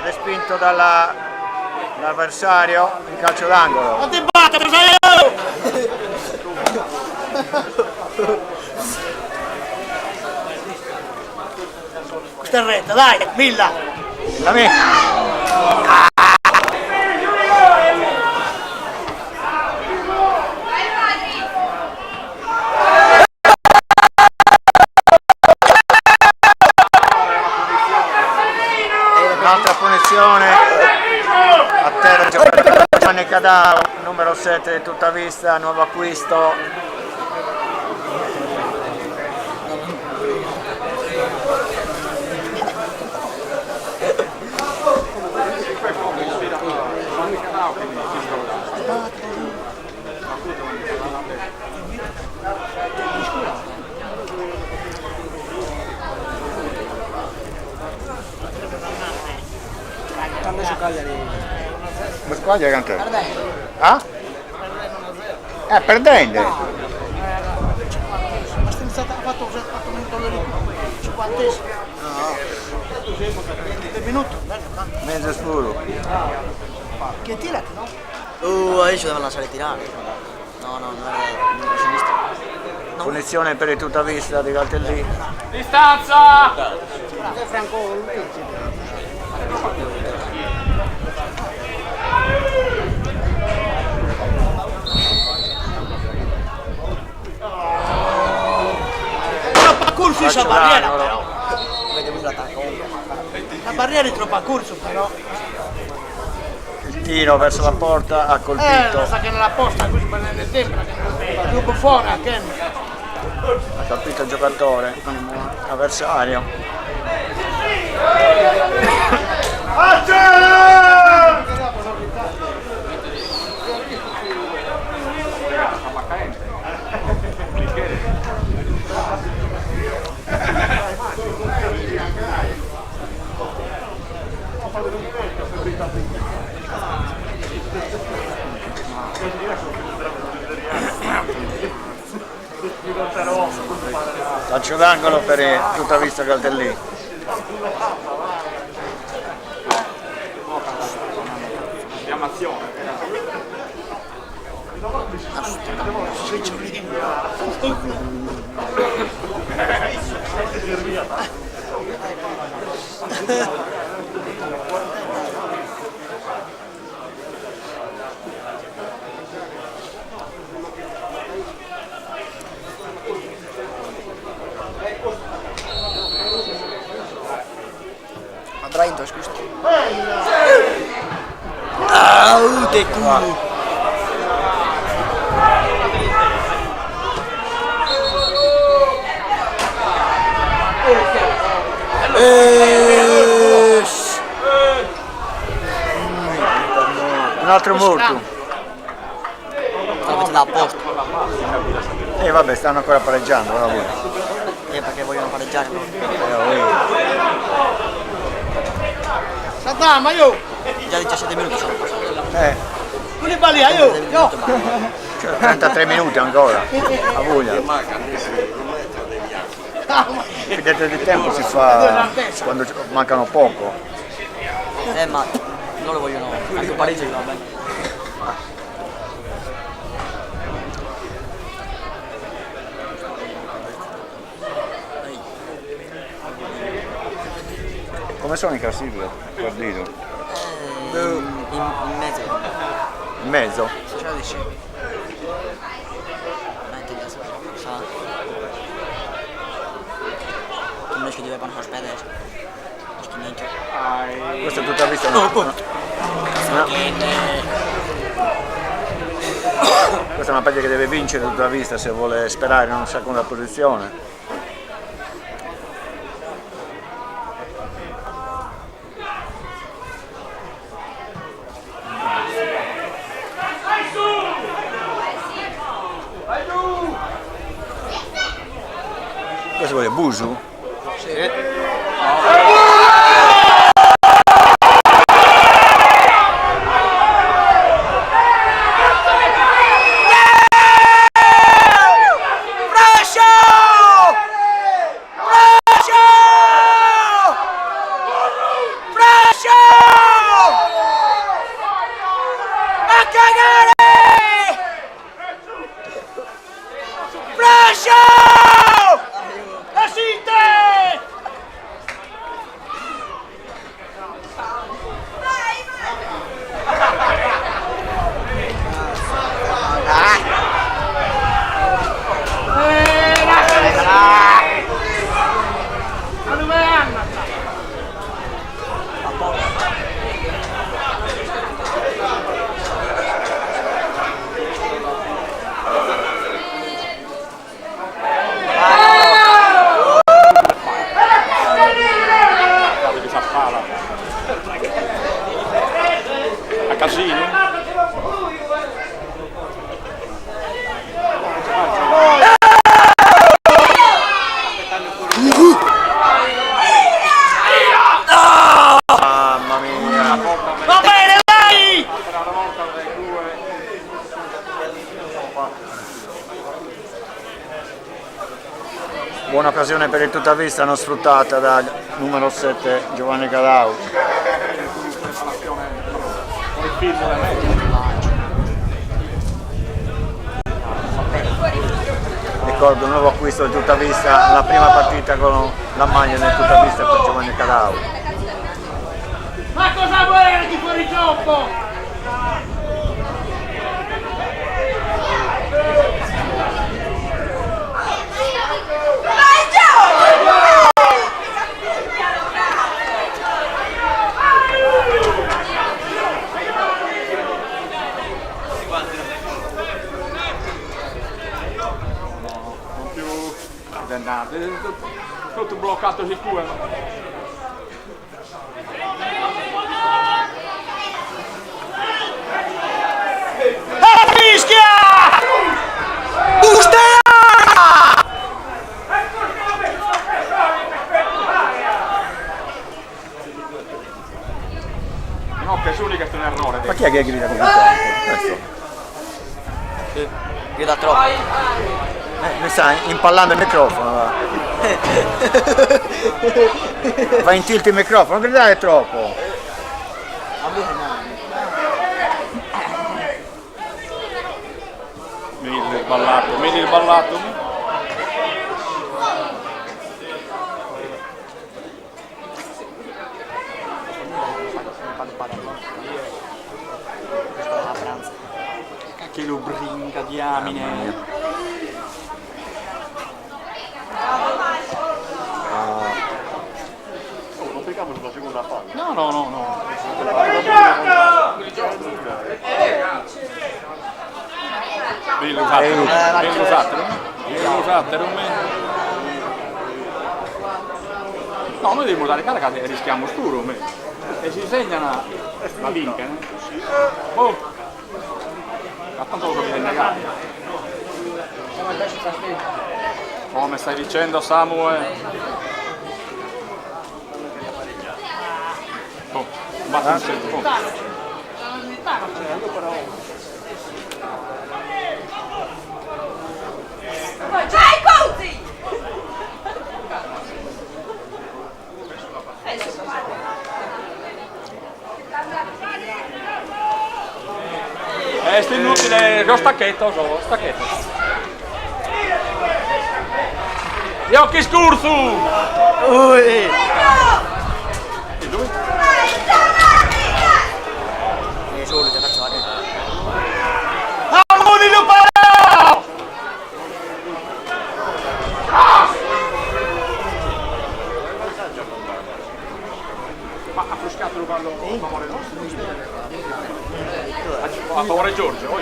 respinto dalla l'avversario in calcio d'angolo. Non ti battere, sei io! Questa è retta, dai, Villa! La mia. Un'altra punizione a terra il giocatore Giovanni Cadao, numero 7 di tutta vista, nuovo acquisto. Ma squadra cantare? Perdendo. Ah? Perdendo. Ma ha fatto 4 minuti di recupero, 50esimo. No. 20 minuti. Mezzo scuro. Che tirati, no? Io ci devo lasciare tirare. No, non era sinistra. No. Punizione per il tutta vista di Caltellì. Distanza! Franco corso questa barriera però. La barriera è troppo a corso però. Il tiro verso la porta ha colpito. Lo sa che nella posta così nel tempo che più buffone anche. Ha colpito il giocatore avversario. Calcio d'angolo per il tutta vista Caltellì. Chiamazione. Andrà in scusa. Te culo. Un altro morto. L'avete da apposta. E vabbè, stanno ancora pareggiando, va bene. Perché vogliono pareggiare loro. Saddam, io! Già 17 minuti sono passati. Non li balli, io! Io! Cioè, 33 minuti ancora. A voglia. Il detto di tempo si fa quando mancano poco. Ma loro vogliono anche Parigi, va bene. Come sono in classifica? Partito? In mezzo. In mezzo? 16. Sa. Kimmiş ki diyor bana hoş bedes. Questo è tutta vista. No. Questa è una partita che deve vincere tutta vista se vuole sperare in una seconda posizione. Questo vuole Busu? Sì. esa pala. A casino. Mamma mia. Va bene, vai! Buona occasione per il tuttavista non sfruttata dal numero 7 Giovanni Calau. Ricordo un nuovo acquisto del tuttavista, la prima partita con la maglia del tuttavista per Giovanni Calau. Ma cosa vuoi di fuori gioco? Tutto bloccato sicuro. Fischia! No, che su che è un errore. Ma chi è che grida così tanto? Questo. Sì, grida troppo. Mi sta impallando il microfono. Va. Va in tilt il microfono, non gridare troppo. Vedi il ballato. Che lo brinca, diamine. Non peccato sulla seconda palla. No. Vieni l'usattero. No, noi dobbiamo dare carica che rischiamo sturo. E si segnano la vinca. Oh. Ma tanto lo dovete negare. Come stai dicendo, Samuel? Oh, basta un secondo. C'hai Cozzi! È inutile, lo stacchetto. Gli occhi scurzu! Ui! I soliti cazzate. Ammoni lo parò! Ma ha fruscato il ballo a favore nostro? A favore Giorgio,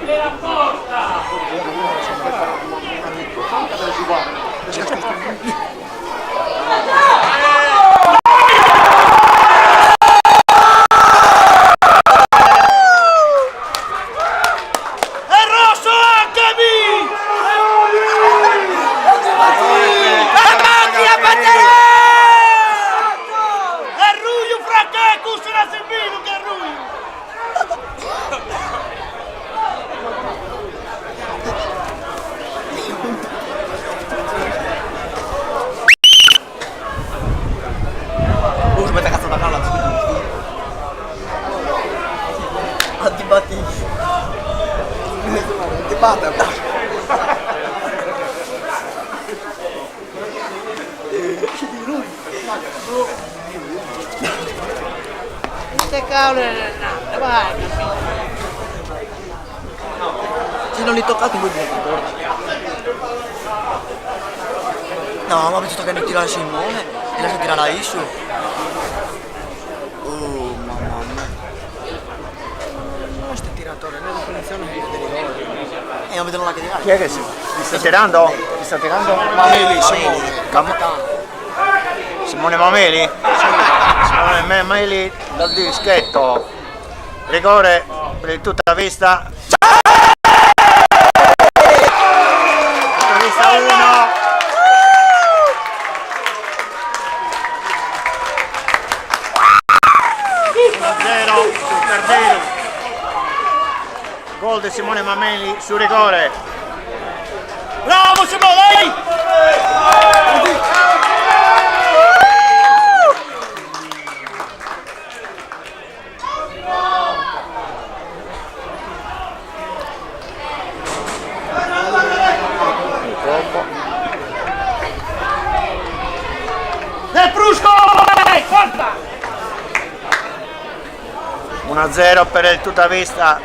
E la porta! È rosso anche mi! Avanti a battere! È Ruglio Fracche, custodia Silvino che è Ruglio! Aspetta cazzo da calla. Batti batti. Ti batte. Che cavolo, vai! Se non li toccati voi mi ricordi. No, ma penso che ne tira Simone e lascia tirare la Isu. Oh mamma mia. Non stai tirando. non vedono la che tirare. Chi è che si sta tirando? Chi sta tirando? Mameli, capitano. Simone Mameli? Simone Mameli dal dischetto. Rigore per il tutta vista. Tutta vista 1. Sul Cardero. Gol di Simone Mameli su rigore. Bravo Simone, dai! Del Brusco! Forza! 1-0 per il tutta vista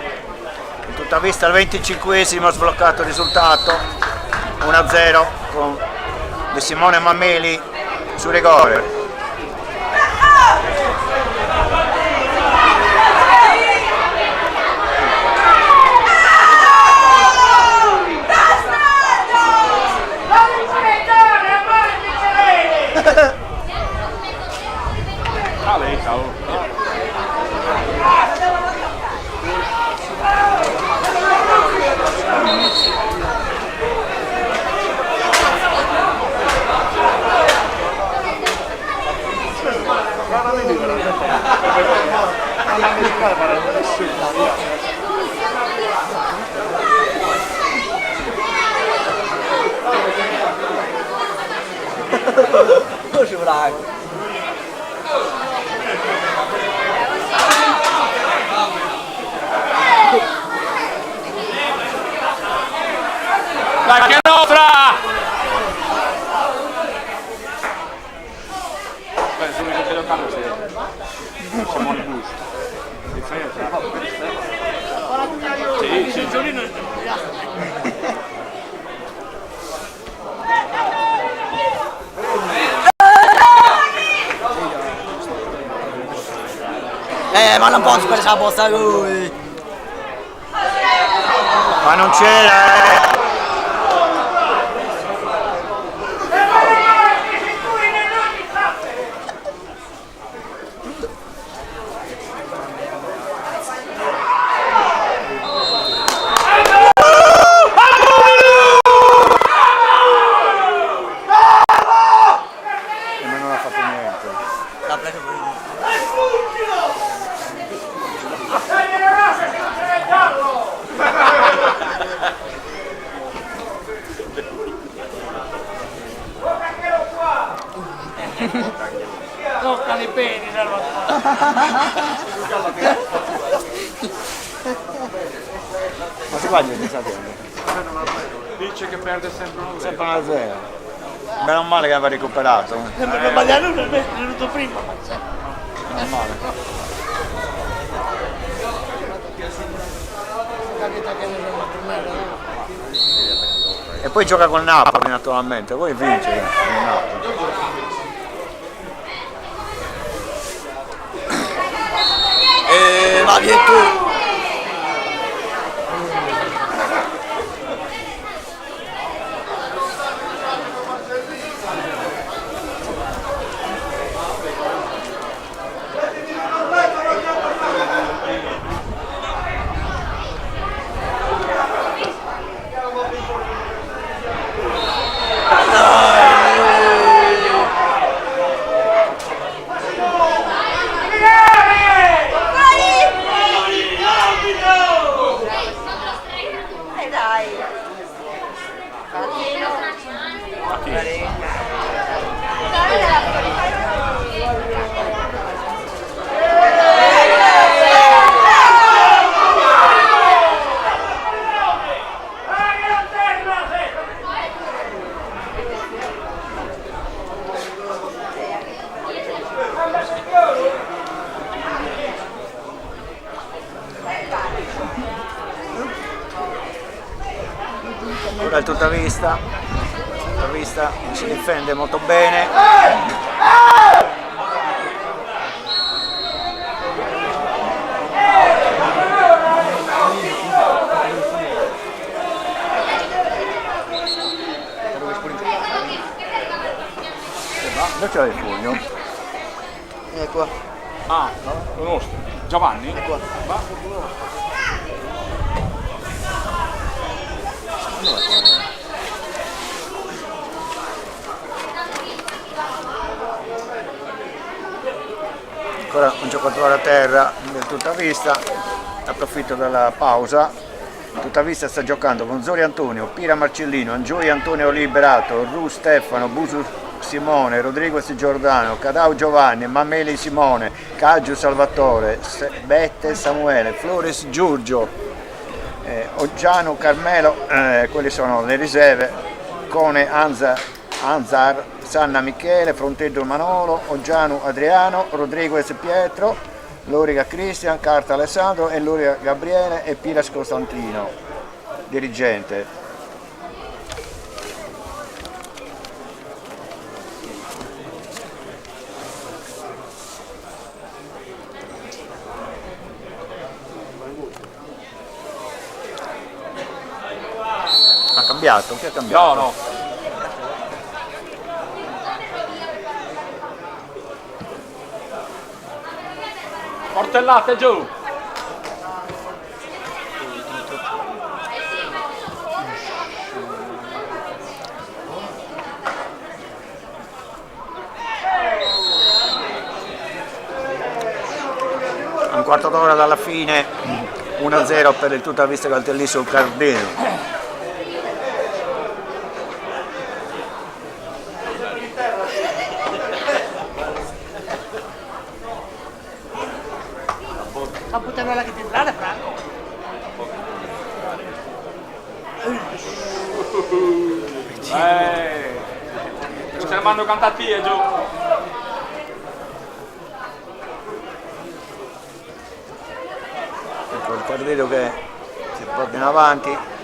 al 25esimo sbloccato il risultato. 1-0 con di Simone Mameli su rigore. La chianostra! Penso che te lo cambio se Simone Blues. Sì, sì. Ma non posso per la posta lui. Ma non c'era. Toccali bene, Ma si guarda di sapere. Dice che perde sempre 1-0. Sempre 1-0. Meno male che aveva recuperato. Non sbagliare nulla, è venuto prima. Meno male. E poi gioca con Napoli naturalmente, poi vince con Napoli. Ma che tu? Ora il tutta vista si difende molto bene. ce l'hai il pugno? È qua. Ah, conosco. Giovanni? È qua. Ancora un giocatore a terra del tutta vista, approfitto della pausa. Tutta vista sta giocando con Zori Antonio, Pira Marcellino, Angioi Antonio Liberato, Ru Stefano, Busu Simone, Rodriguez Giordano, Cadau Giovanni, Mameli Simone, Caggio Salvatore, Bette Samuele, Flores Giorgio, Oggiano Carmelo, quelle sono le riserve, Cone Anzar, Sanna Michele, Fronteggio Manolo, Oggiano Adriano, Rodriguez Pietro, Loriga Cristian, Carta Alessandro e Loriga Gabriele e Piras Costantino, dirigente. Ha cambiato? Che ha cambiato? No. Portellate giù. Un quarto d'ora dalla fine, 1-0 per il tutta vista Caltellì sul Cardeno. Ma buttarlo alla cattedrale, Franco. Se ne mando cantati giù. Ecco il Cardeno che si porta in avanti.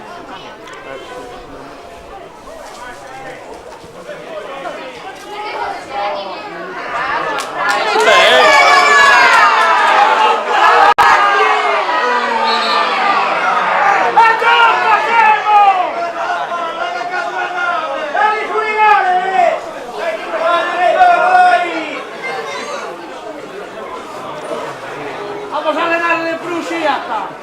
Vamos a allenare le brusciata.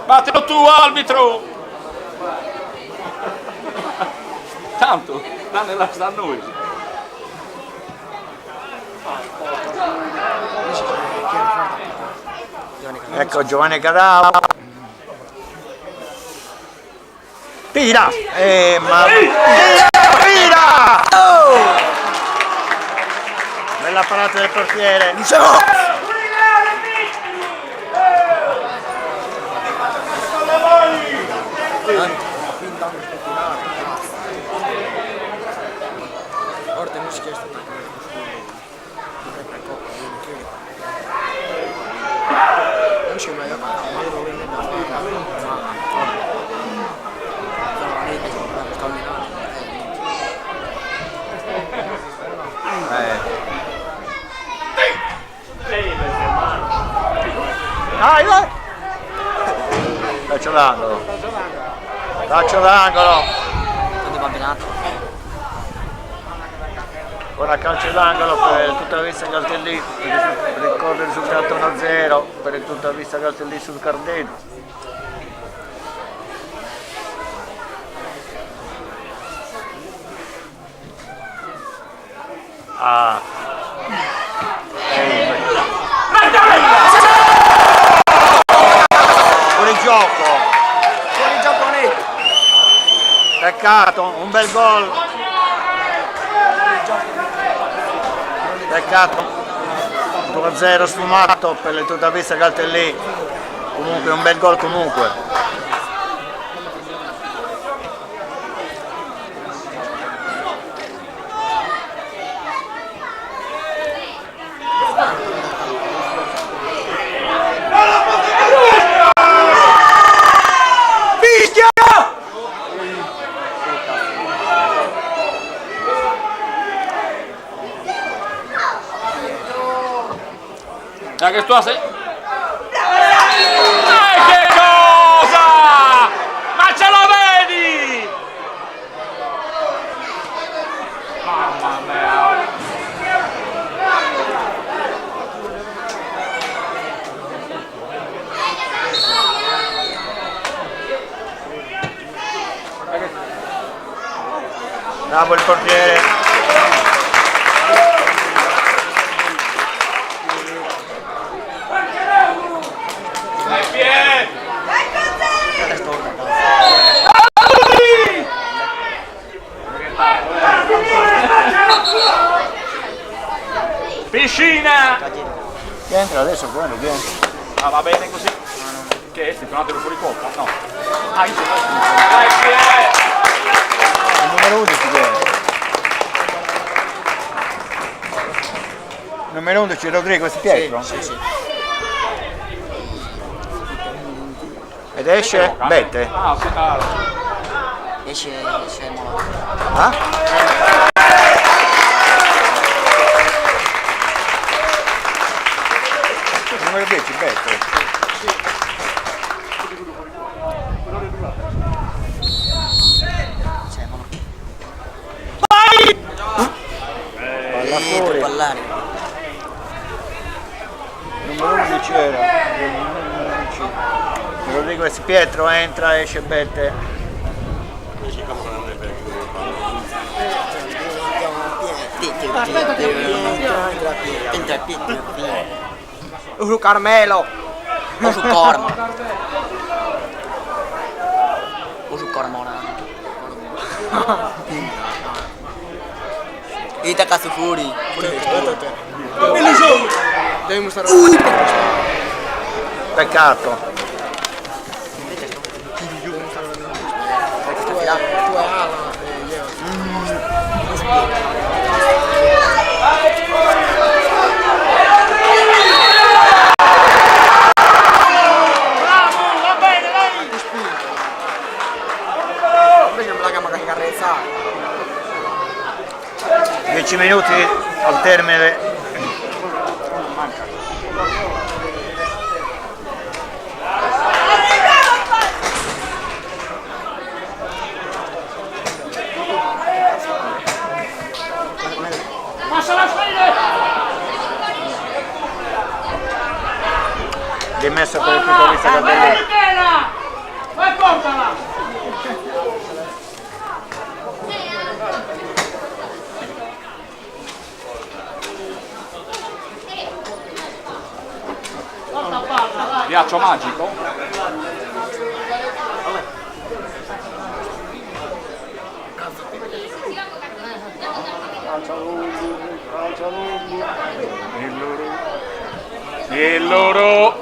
Battilo tu, arbitro! Tanto, danne la sta a noi. Ecco Giovanni Cadava. Tira! Tira! Bella parata del portiere. Orte muschia sta non c'è mai ma devo prendere Dai, vai! Calcio d'angolo. Calcio d'angolo. Ora calcio d'angolo per il tutta vista Caltellì, ricorda il risultato 1-0 per il tutta vista Caltellì sul Cardeno. Fuori gioco netto. Peccato, un bel gol. Peccato, 2-0 sfumato per il tutta vista Caltellì, comunque un bel gol comunque. Dai che tu sei... che cosa? Ma ce lo vedi? Mamma mia. Bravo il portiere. Piscina! Entra adesso, buono, vieni. Ah, va bene così? Che è? Ti tornate fuori coppa? No. Ah, io dai, chi è? Il numero 11 viene. Numero 11 Rodrigo Pietro. Sì. Ed esce Bette. Ah, sì, Esce Mola. Ah? Numero 10 Bette. C'è Mola. Palla fuori. Ballare. Numero 11 era. Rodrigo Pietro entra, esce Bette. Entra Pietro. Su Carmelo. O su Cormo. O su Cormona. Ita cazzo fuori. Devi mostrare Peccato. tu è ala e io. Bravo, va bene, dai! Invece me la chiama carrezzata. 10 minuti al termine. Passa la sfida! Rimesso per il futurista Capelli. Vai, portala! Porta palla, vai! Ghiaccio magico? Nel loro.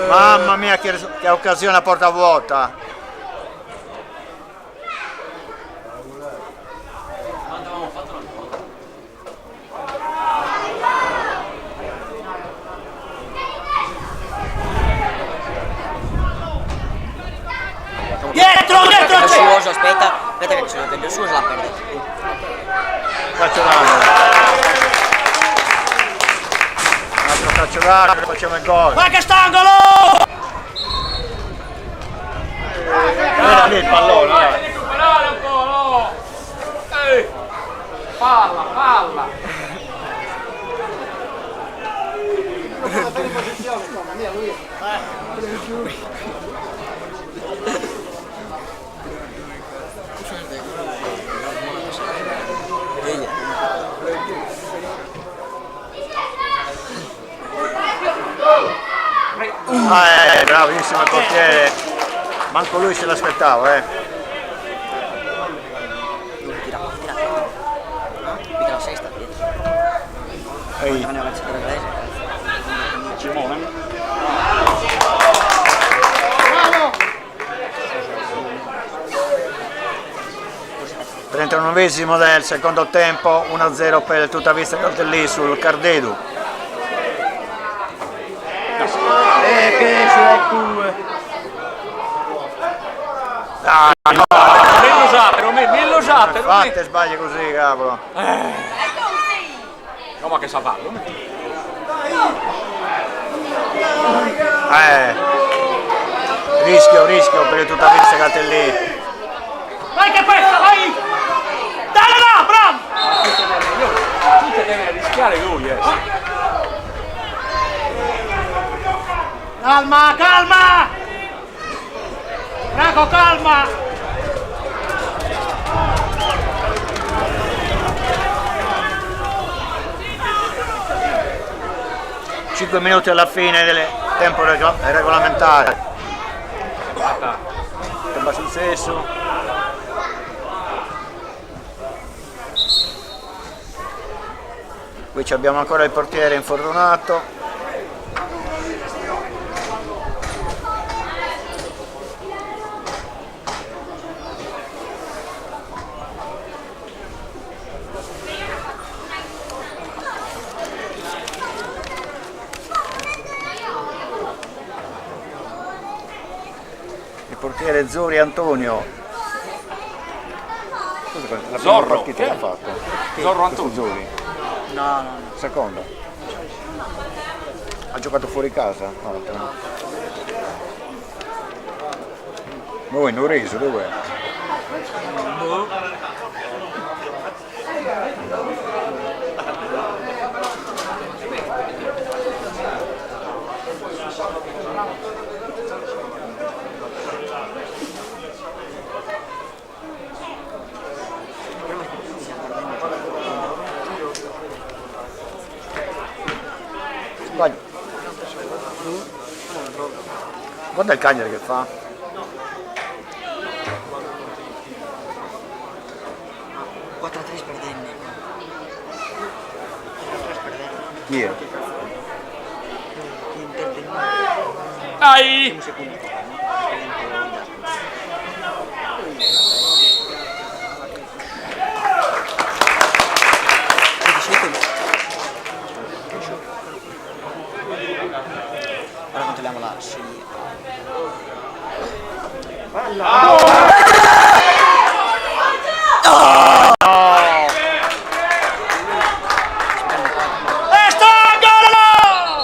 Mamma mia che occasione a porta vuota. Dietro! Aspetta che se lo taglio su se la perde. Calcio d'angolo. Un altro calcio d'angolo, facciamo il gol. Vai che st'angolo! Era lì il pallone, dai. Devi recuperare un po', no? Palla. Bravissimo il portiere. Manco lui se l'aspettava, Tira. Mica la sesta, dietro. Ehi. Non ne avanza per il Simone. 31 19esimo del secondo tempo, 1-0 per il Tuttavista Caltellì sul Cardedu. Che c'è qui? Ah, no, Me lo usate, fate sbagli così, cavolo. No, ma che sa farlo? Rischio per il Tuttavista Caltellì. Vai che questa, vai! Dai là, bravo! Tutte deve rischiare lui, Calma, calma! Rago, calma! 5 minuti alla fine del tempo regolamentare. Sembra successo. Qui abbiamo ancora il portiere infortunato. Portiere Zori Antonio. La Zorro, partita che l'ha fatto? Zorro Antonio. Zori. No. Seconda. Ha giocato fuori casa? No, Voi non reso, dov'è? Guarda il Cagliari che fa. Perdendo. Chi è? Dai! Ora controlliamo la scia.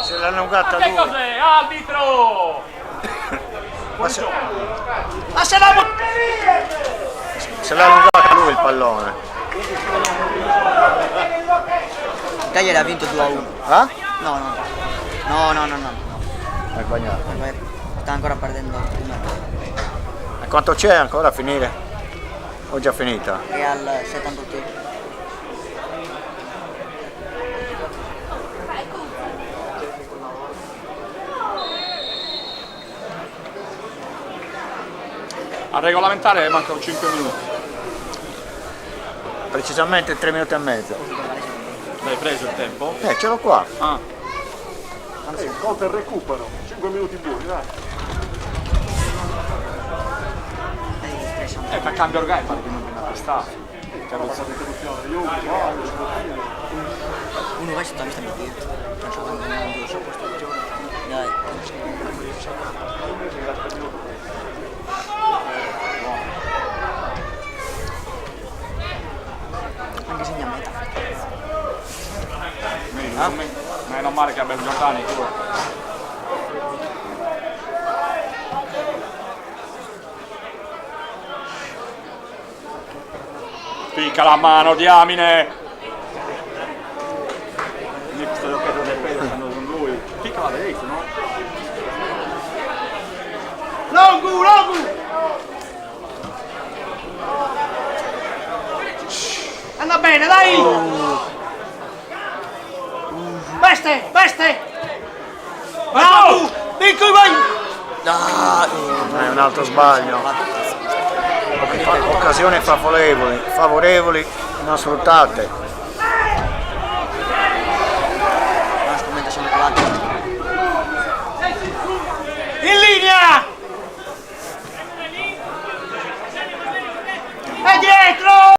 Se l'ha allungata Che lui. cos'è? Arbitro! Ma se la... Se l'ha allungata lui il pallone. Il Cagliari ha vinto 2-1. Ah? No. Hai sbagliato. Sta ancora perdendo. E quanto c'è ancora a finire? O già finita? È al 78. A regolamentare mancano 5 minuti. Precisamente 3 minuti e mezzo. L'hai preso il tempo? Ce l'ho qua. Ah. Conta il recupero, 5 minuti buoni, dai. Per cambio organo pare che non viene attestato. Uno vai sotto la vista di dietro. Non so quando non lo so questo giorno. Dai. Anche segna a metà. Meno male che abbiamo Giordani tu. Picca la mano, diamine! Nick sta giocando del peso, stanno con lui. Picca la destra, no? Longu! Anda bene, dai! Veste! Bravo! Dico, vai! È un altro sbaglio. Occasioni favorevoli non sfruttate. La scommetta sono colate. In linea! E dietro!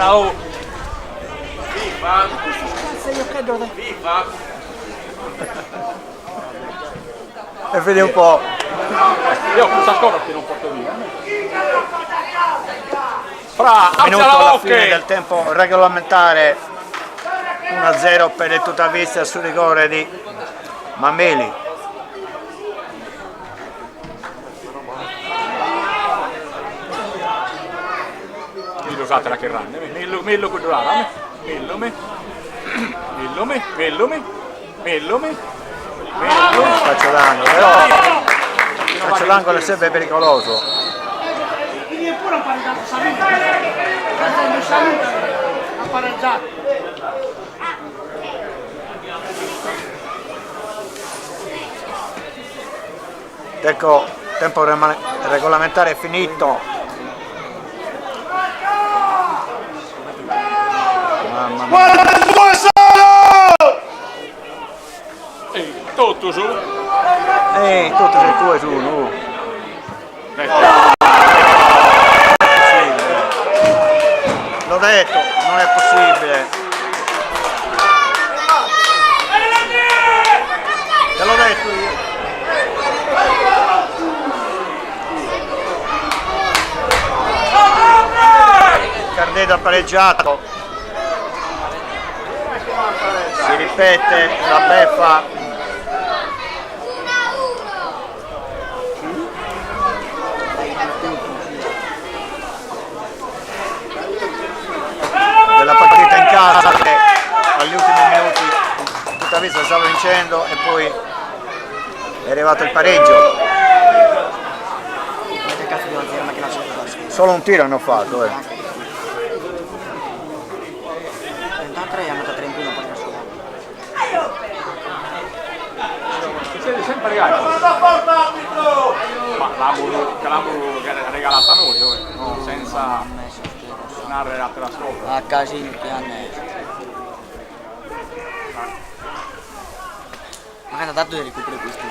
Madonna, oh! FIFA! FIFA! E vedi un po'. Io questa scorta che non porto via. Fra, Minuto alza la alla occhi! fine del tempo regolamentare, 1-0 per il Tuttavista sul rigore di Mameli. Usate la che ranne, mello con rame, mello. Calcio d'angolo, però il calcio d'angolo è sempre pericoloso. Quindi è pure un pareggiato salute. Facendo salute, ha pareggiato. Ecco, tempo regolamentare è finito. Mamma mia. Ehi, tutto su! Ehi, tutto sei tu e su, no. L'ho detto, non è possibile. Te l'ho detto io. Cardeda pareggiato. Si ripete la beffa. Della partita in casa che agli ultimi minuti tuttavia stava vincendo e poi è arrivato il pareggio. Che cazzo di avanzare, ma che lascia il Solo un tiro hanno fatto. 33 e hanno dato 3 in più, non possono scolare. Siete sempre regali. Ma l'amburo che ha regalato a noi, no? Senza narrare la sopra. A casino che hanno. Ma che hanno dato dei recuperi questi?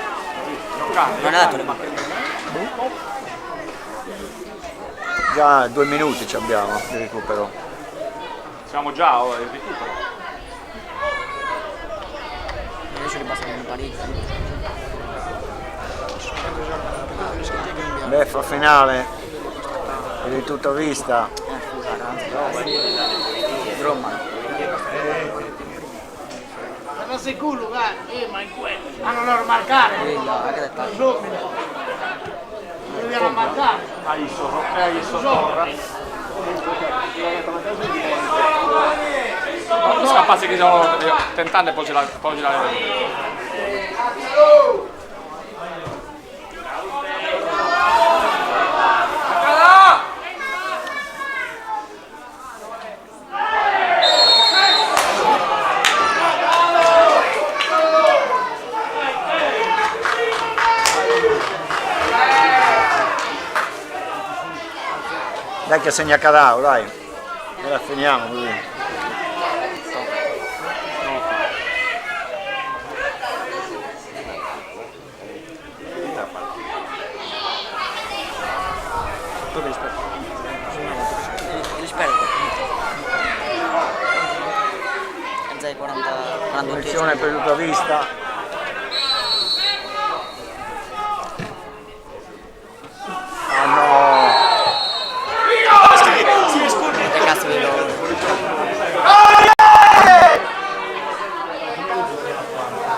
Non è dato le macchine. Già 2 minuti ci abbiamo di recupero. Siamo già in recupero. Adesso che basta che non pareggi. Beffa finale e di tutto vista. Ma sicuro, ma in quello. Hanno loro marcare. Subito. Dobbiamo marcare. Hai sopra. Non scappasse che stiamo tentando e poi ce la Dai che segna Cadao, dai. E la finiamo così. Punizione per tutta vista. Ah no! Che cazzo di loro?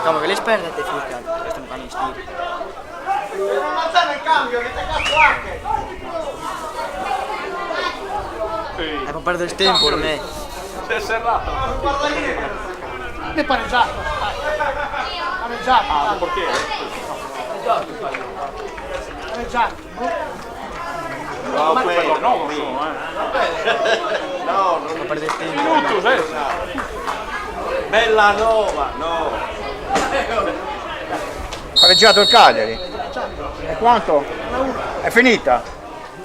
Come che le sperde te fica, questo è un pane di stile. Non alzare il cambio, che te cazzo anche! È per perdere il tempo per me. si è serrato. È pareggiato. Pareggiato. Ah, il portiere? Pareggiato. No, quello no, non sono, No, non Per perdere il tempo. Minuto, sì. Bella Nova, no. Pareggiato il Cagliari. E quanto? È finita?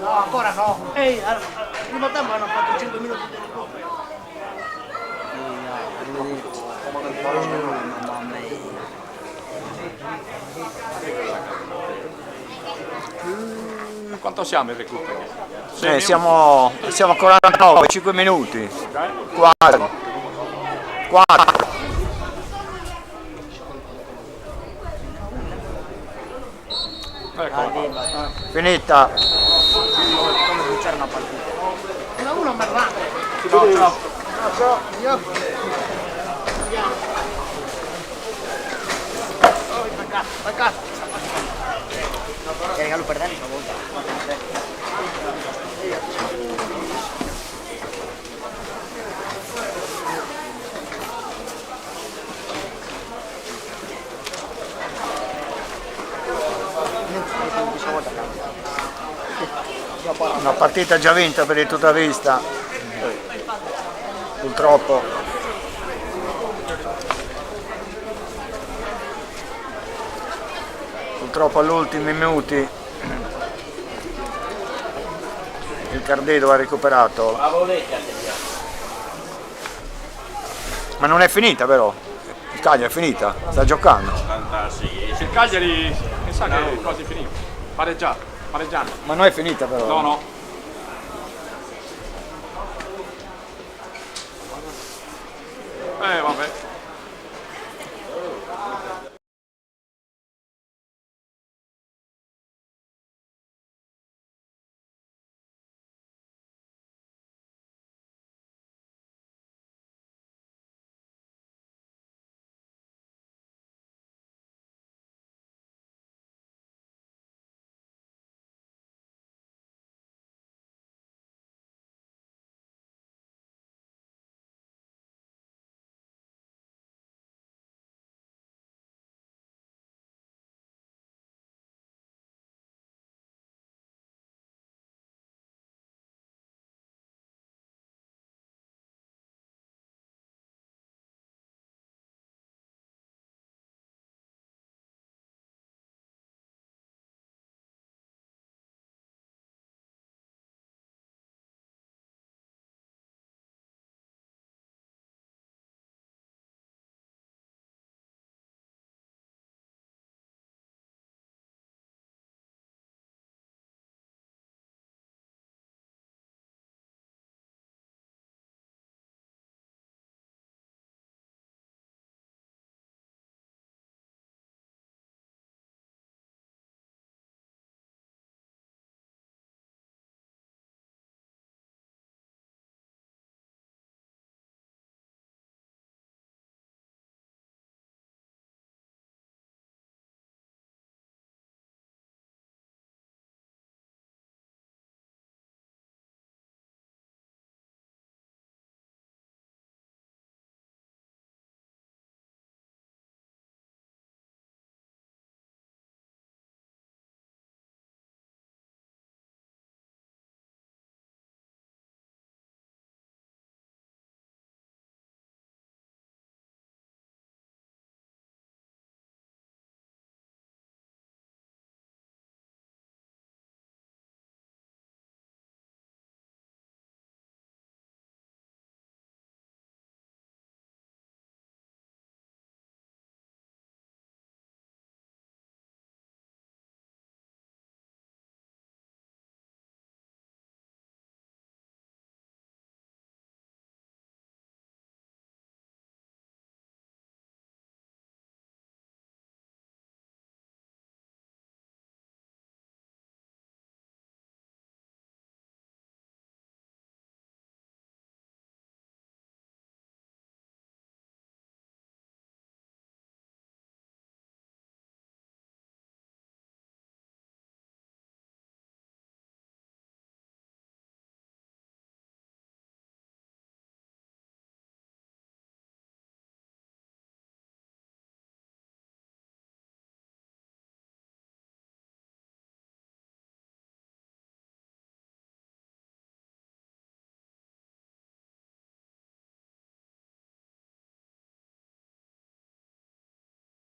No, ancora no. Ehi, al primo tempo hanno fatto 5 minuti di recupero. Mamma mia. Quanto siamo in recupero? Siamo a 49, 5 minuti. 4. 4. Finita. Come bruciare una partita. Regalo per te una volta. Una partita già vinta per il tutta vista. Purtroppo. Purtroppo all'ultimi minuti il Cardedo ha recuperato. Ma non è finita però. Il Cagliari è finita, sta giocando. Il Cagliari mi sa che è quasi finito. Pareggiando. Ma non è finita però. No. Vabbè.